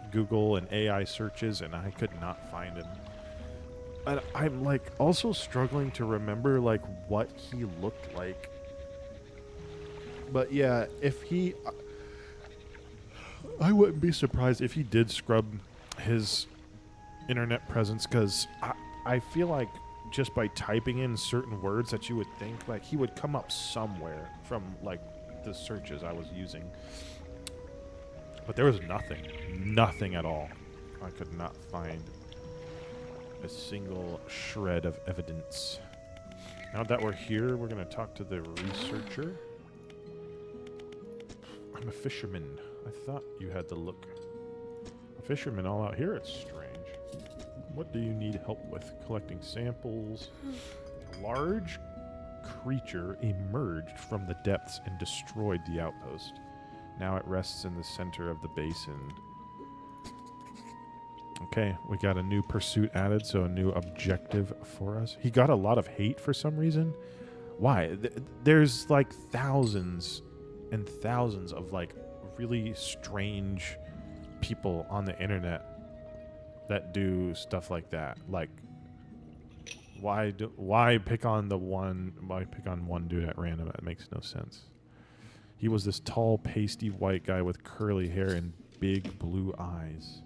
Google and AI searches, and I could not find him. And I'm, like, also struggling to remember, like, what he looked like. But yeah, if he... I wouldn't be surprised if he did scrub his internet presence, because I feel like just by typing in certain words that you would think, like, he would come up somewhere from, like, the searches I was using. But there was nothing. Nothing at all. I could not find a single shred of evidence. Now that we're here, we're going to talk to the researcher. I'm a fisherman. I thought you had the look. A fisherman all out here? It's strange. What do you need help with? Collecting samples. A large creature emerged from the depths and destroyed the outpost. Now it rests in the center of the basin. Okay, we got a new pursuit added, so a new objective for us. He got a lot of hate for some reason. Why? There's like thousands and thousands of like really strange people on the internet that do stuff like that. Like, why pick on one dude at random? That makes no sense. He was this tall, pasty white guy with curly hair and big blue eyes.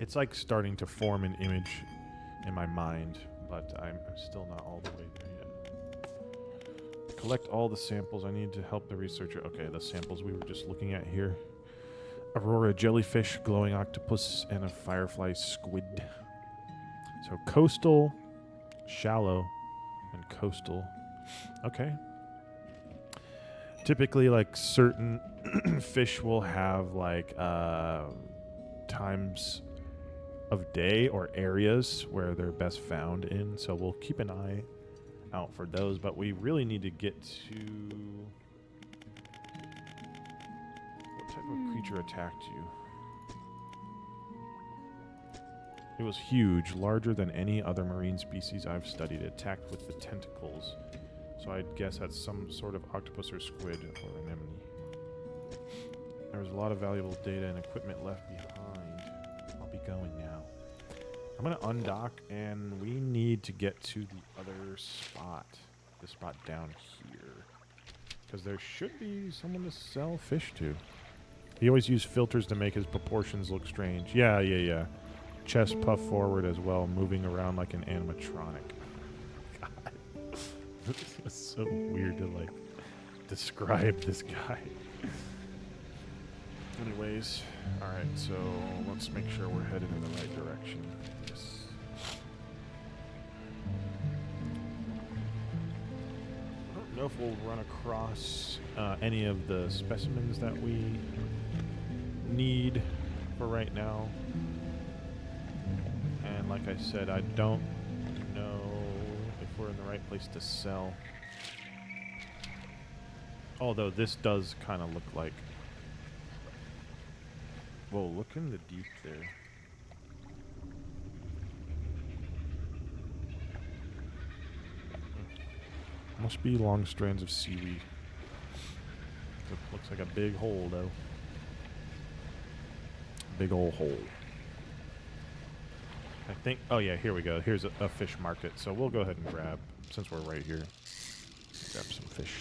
It's like starting to form an image in my mind, but I'm still not all the way there yet. Collect all the samples I need to help the researcher. Okay, the samples we were just looking at here. Aurora jellyfish, glowing octopus, and a firefly squid. So coastal, shallow, and coastal. Okay. Typically, like, certain fish will have like times of day or areas where they're best found in, so we'll keep an eye out for those, but we really need to get to what type of creature attacked you. It was huge, larger than any other marine species I've studied. It attacked with the tentacles, so I'd guess that's some sort of octopus or squid or anemone. There was a lot of valuable data and equipment left behind. I'll be going now. I'm going to undock, and we need to get to the other spot. The spot down here. Because there should be someone to sell fish to. He always used filters to make his proportions look strange. Yeah. Chest puff forward as well, moving around like an animatronic. God. It's so weird to, like, describe this guy. Anyways, alright, so let's make sure we're headed in the right direction. Yes. I don't know if we'll run across any of the specimens that we need for right now. And like I said, I don't know if we're in the right place to sell. Although this does kind of look like... Whoa, look in the deep there. Must be long strands of seaweed. It looks like a big hole, though. Big old hole. I think... Oh, yeah, here we go. Here's a fish market. So we'll go ahead and grab, since we're right here, grab some fish.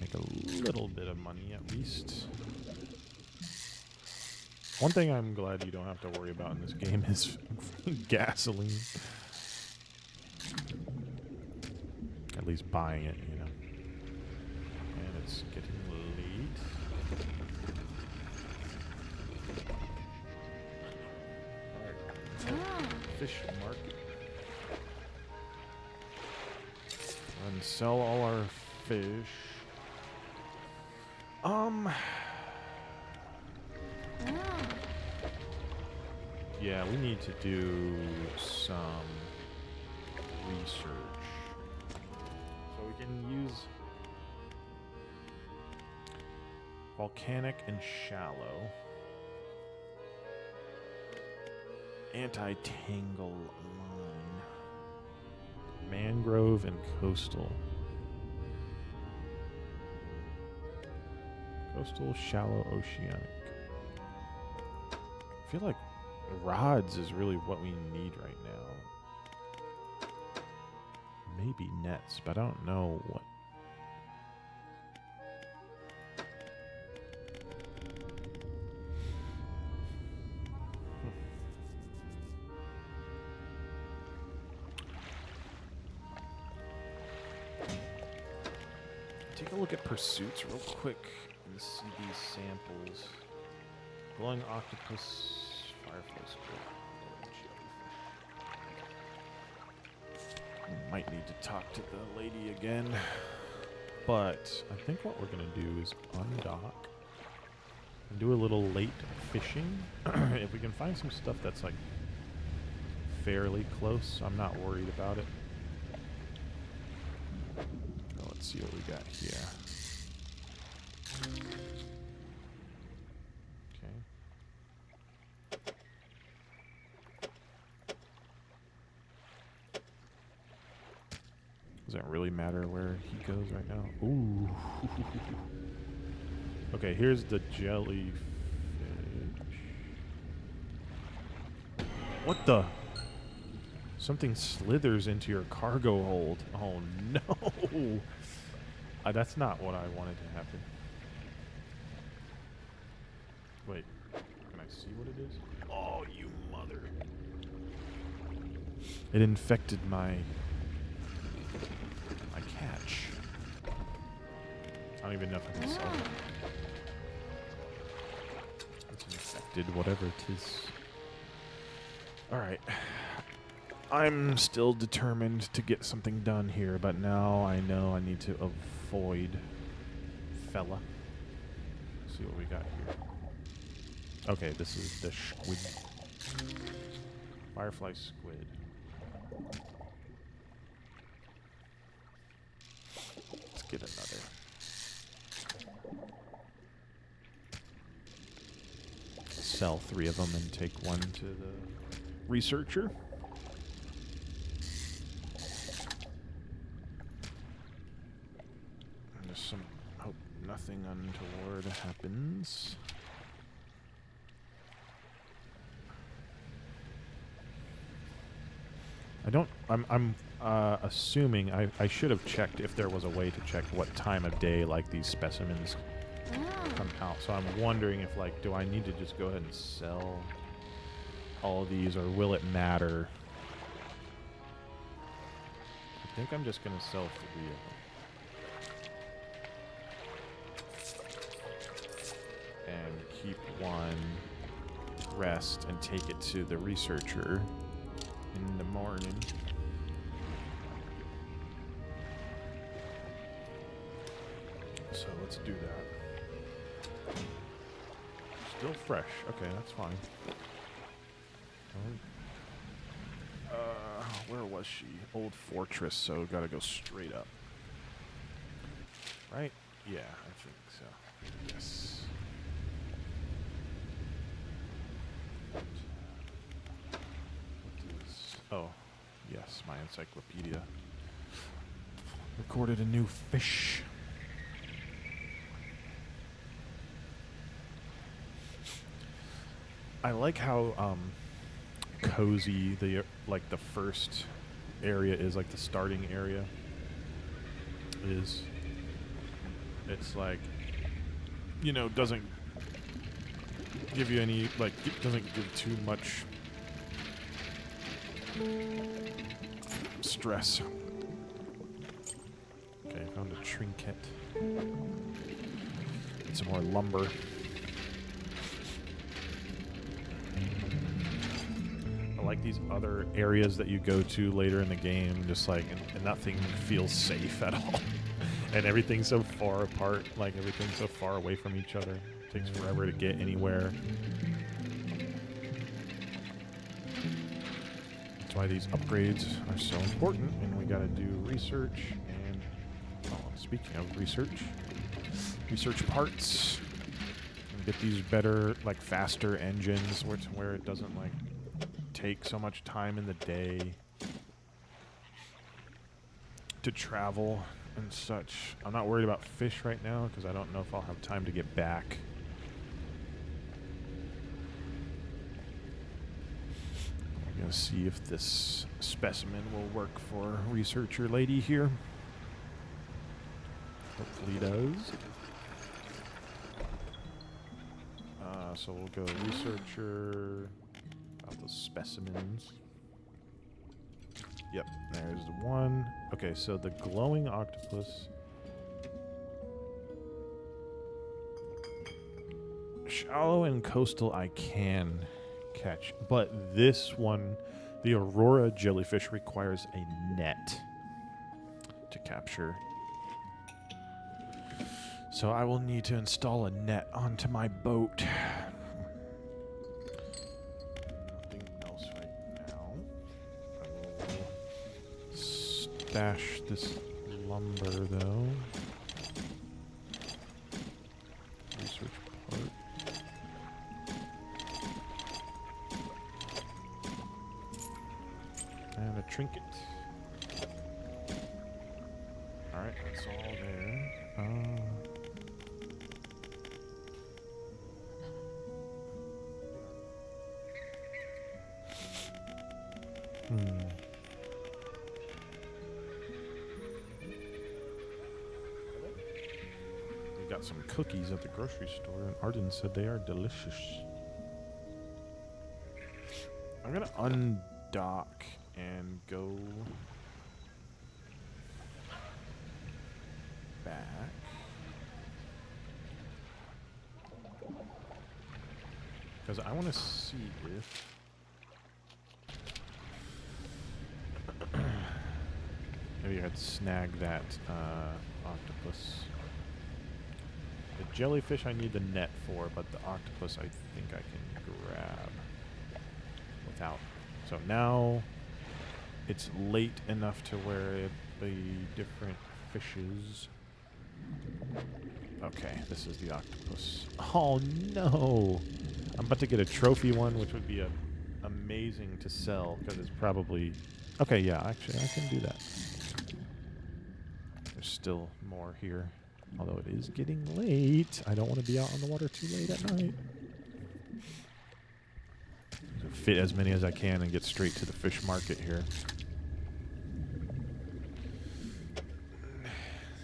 Make a little bit of money at least. One thing I'm glad you don't have to worry about in this game is gasoline. At least buying it, you know. And it's getting late. Alright. Fish market. And sell all our fish. Yeah, we need to do some research. So we can use volcanic and shallow. Anti-tangle line. Mangrove and coastal. Coastal, shallow, oceanic. I feel like rods is really what we need right now. Maybe nets, but I don't know what. Take a look at pursuits real quick and see these samples. Glowing octopus, firefly squid, jellyfish. Might need to talk to the lady again, but I think what we're gonna do is undock and do a little late fishing. If we can find some stuff that's like fairly close, I'm not worried about it. Let's see what we got here. Okay. Doesn't really matter where he goes right now. Ooh. Okay, here's the jellyfish. What the? Something slithers into your cargo hold. Oh no! That's not what I wanted to happen. Wait, can I see what it is? Oh, you mother! It infected my catch. I don't even know if I can sell it. It's infected, whatever it is. Alright. I'm still determined to get something done here, but now I know I need to avoid fella. Let's see what we got here. Okay, this is the squid. Firefly squid. Let's get another. Sell 3 of them and take 1 to the researcher. And just some hope nothing untoward happens. I'm assuming I should have checked if there was a way to check what time of day like these specimens come out. So I'm wondering if like, do I need to just go ahead and sell all of these, or will it matter? I think I'm just gonna sell 3 of them. And keep 1, rest, and take it to the researcher in the morning. So let's do that. Still fresh. Okay, that's fine. Where was she? Old Fortress, so gotta go straight up. Right? Yeah, I think so. Yes. Oh, yes, my encyclopedia recorded a new fish. I like how cozy the first area is, like the starting area is. It's like, you know, doesn't give you any, like, it doesn't give too much stress. Okay, found a trinket. Get some more lumber. I like these other areas that you go to later in the game, just like, and nothing feels safe at all. And everything's so far apart, like everything's so far away from each other. It takes forever to get anywhere. That's why these upgrades are so important, and we gotta do research. And speaking of research parts, and get these better, like faster engines, where it doesn't like take so much time in the day to travel and such. I'm not worried about fish right now because I don't know if I'll have time to get back. I'm gonna see if this specimen will work for researcher lady here. Hopefully it does. So we'll go researcher, about the specimens. Yep, there's the 1. Okay, so the glowing octopus. Shallow and coastal I can catch, but this one, the Aurora jellyfish, requires a net to capture. So I will need to install a net onto my boat. Nothing else right now. I will stash this lumber, though. Research part. And a trinket. Alright, that's all there. We got some cookies at the grocery store, and Arden said they are delicious. I'm gonna undock and go back. Because I want to see if maybe I'd snag that octopus. The jellyfish I need the net for, but the octopus I think I can grab without. So now it's late enough to where the different fishes. Okay, this is the octopus. Oh no! I'm about to get a trophy one, which would be amazing to sell because it's probably. Okay, yeah, actually I can do that. There's still more here, although it is getting late. I don't want to be out on the water too late at night. So fit as many as I can and get straight to the fish market here.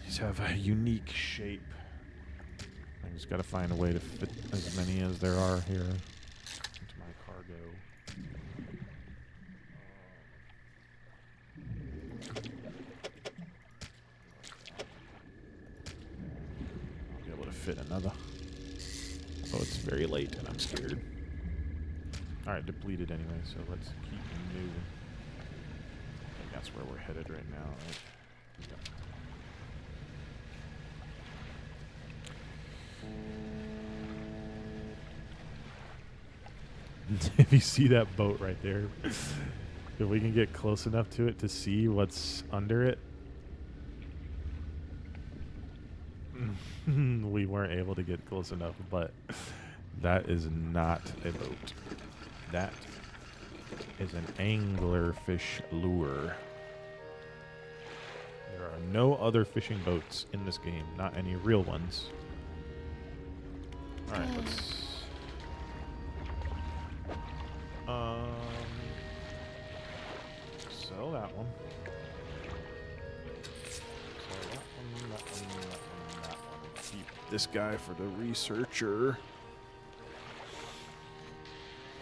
These have a unique shape. I just got to find a way to fit as many as there are here into my cargo. I'll be able to fit another. Oh, it's very late and I'm scared. Alright, depleted anyway, so let's keep moving. I think that's where we're headed right now, right? Yep. If you see that boat right there, if we can get close enough to it to see what's under it. We weren't able to get close enough, but that is not a boat. That is an anglerfish lure. There are no other fishing boats in this game, not any real ones. Alright, let's... sell that one. Sell that one, that one, that one, that one. Keep this guy for the researcher.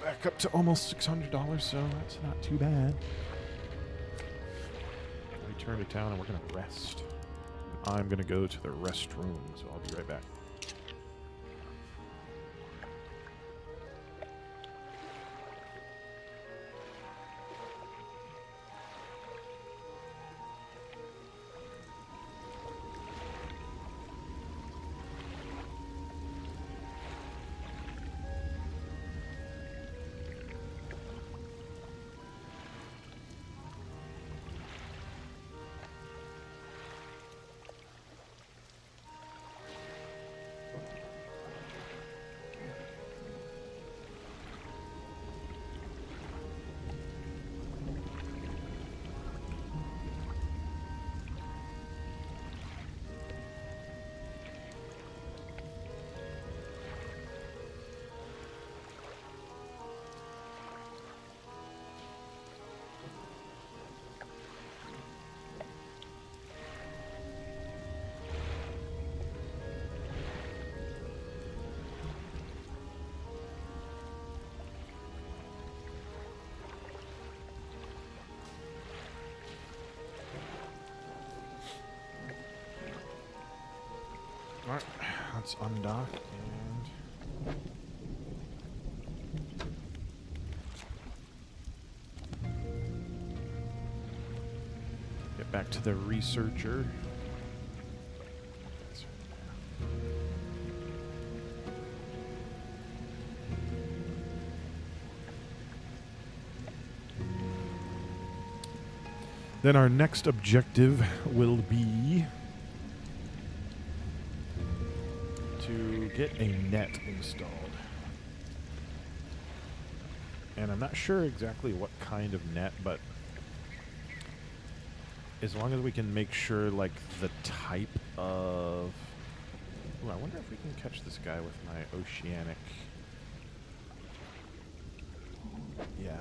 Back up to almost $600, so that's not too bad. Return to town and we're gonna rest. I'm gonna go to the restroom, so I'll be right back. Alright, let's undock and... get back to the researcher. Then our next objective will be to get a net installed. And I'm not sure exactly what kind of net, but as long as we can make sure, like, the type of... Ooh, I wonder if we can catch this guy with my oceanic... Yeah.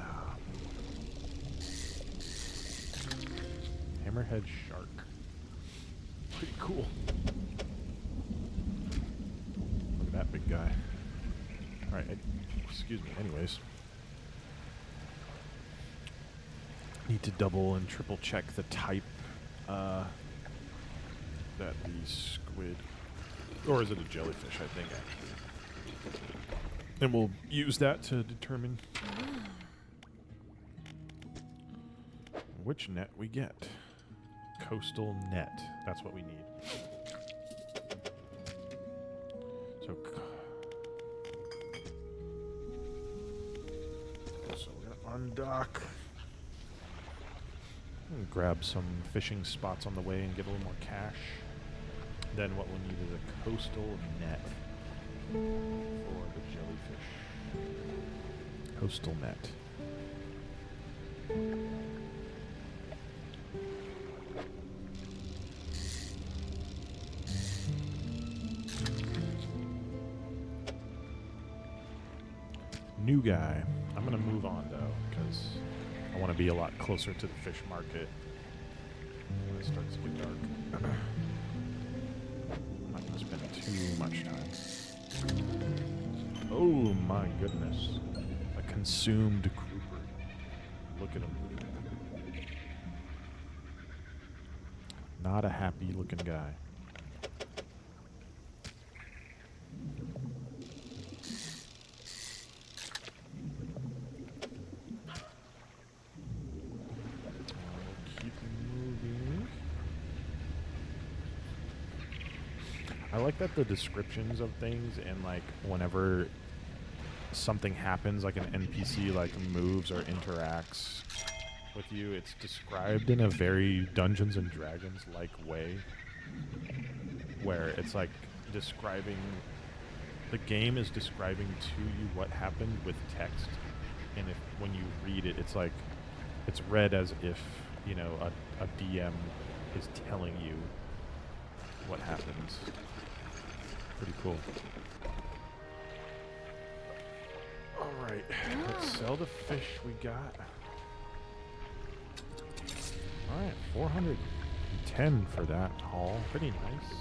Hammerhead shark. Pretty cool. Look at that big guy. Alright, excuse me, anyways. Need to double and triple check the type that the squid, or is it a jellyfish, I think, actually. And we'll use that to determine which net we get. Coastal net. That's what we need. So we're going to undock. Grab some fishing spots on the way and get a little more cash. Then what we'll need is a coastal net for the jellyfish. Coastal net. New guy. I'm going to move on, though, because I want to be a lot closer to the fish market when it starts to get dark. I'm not going to spend too much time. Oh my goodness. A consumed grouper. Look at him. Not a happy looking guy. I like that the descriptions of things and, like, whenever something happens, like an NPC like moves or interacts with you, it's described in a very Dungeons and Dragons like way, where it's like describing, the game is describing to you what happened with text, and if when you read it, it's like it's read as if, you know, a DM is telling you what happens. Pretty cool. Alright, let's sell the fish we got. Alright, 410 for that haul. Pretty nice.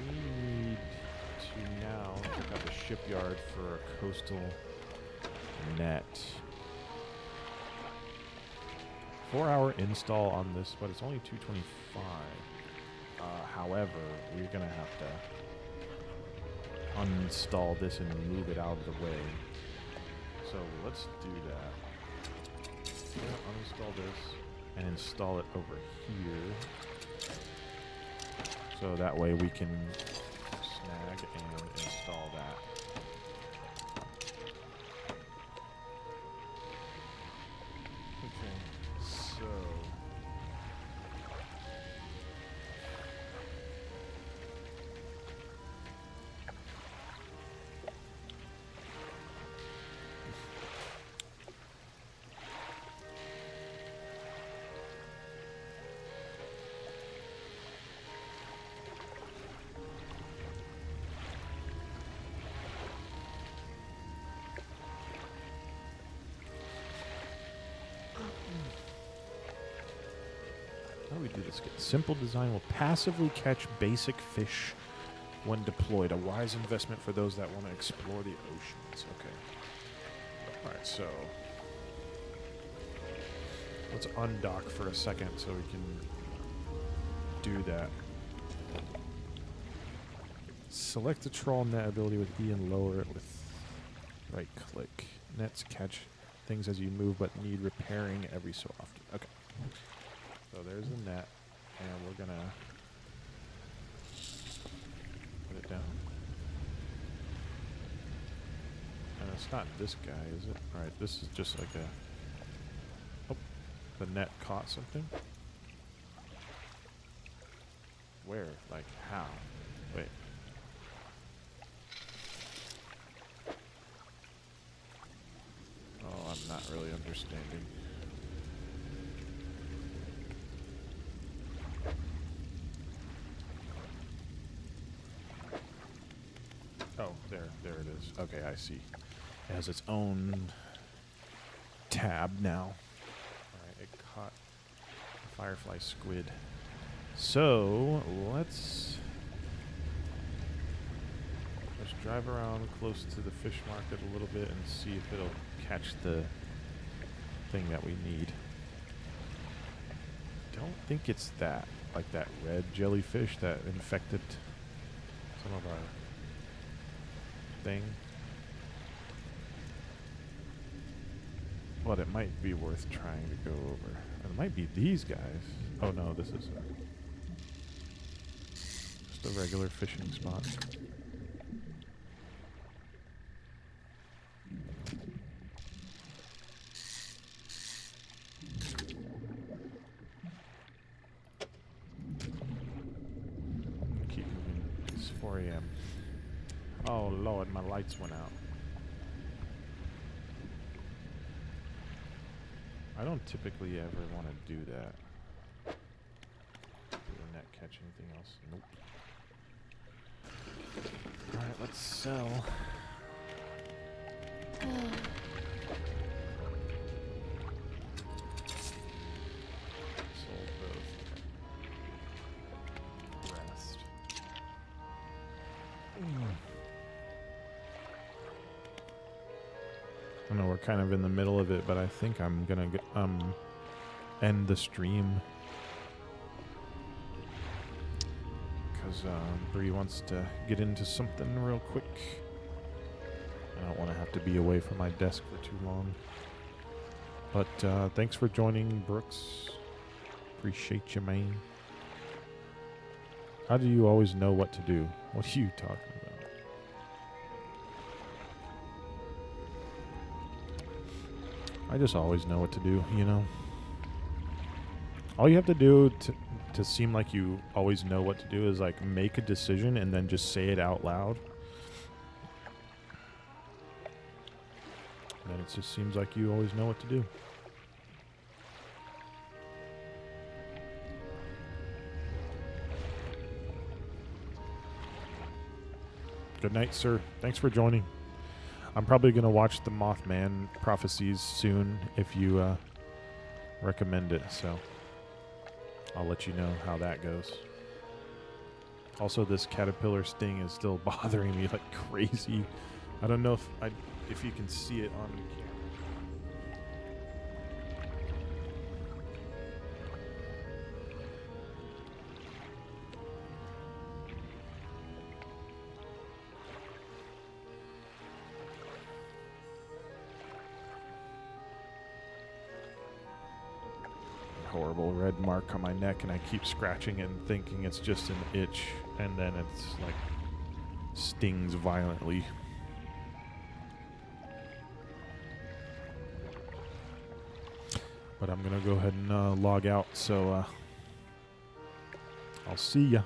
We need to now check out the shipyard for a coastal net. 4-hour install on this, but it's only $225. However, we're going to have to uninstall this and move it out of the way. So let's do that. We're going to uninstall this and install it over here. So that way we can snag and install that. Okay, so... How do we do this? Simple design will passively catch basic fish when deployed. A wise investment for those that want to explore the oceans. Okay. Alright, so let's undock for a second so we can do that. Select the trawl net ability with E and lower it with right click. Nets catch things as you move but need repairing every so often. Okay. So there's the net, and we're gonna put it down. And it's not this guy, is it? Alright, this is just like a... Oh, The net caught something? Where? Like, how? Wait. Oh, I'm not really understanding. Oh, there it is. Okay, I see. It has its own tab now. Alright, it caught a firefly squid. So, let's drive around close to the fish market a little bit and see if it'll catch the thing that we need. Don't think it's that, like that red jellyfish that infected some of our thing. But it might be worth trying to go over. It might be these guys. Oh no, this is just a regular fishing spot. Keep moving. It's 4 a.m. Oh Lord, my lights went out. I don't typically ever want to do that. Do the net catch anything else? Nope. Alright, let's sell. Sold both. Rest. I know we're kind of in the middle of it, but I think I'm gonna end the stream because Bree wants to get into something real quick. I don't want to have to be away from my desk for too long. But thanks for joining, Brooks. Appreciate you, man. How do you always know what to do? What are you talking about? I just always know what to do, you know? All you have to do to seem like you always know what to do is like make a decision and then just say it out loud. And then it just seems like you always know what to do. Good night, sir. Thanks for joining. I'm probably going to watch the Mothman Prophecies soon if you recommend it, so I'll let you know how that goes. Also, this caterpillar sting is still bothering me like crazy. I don't know if you can see it on the camera. Horrible red mark on my neck, and I keep scratching it and thinking it's just an itch, and then it's like stings violently. But I'm gonna go ahead and log out, so I'll see ya.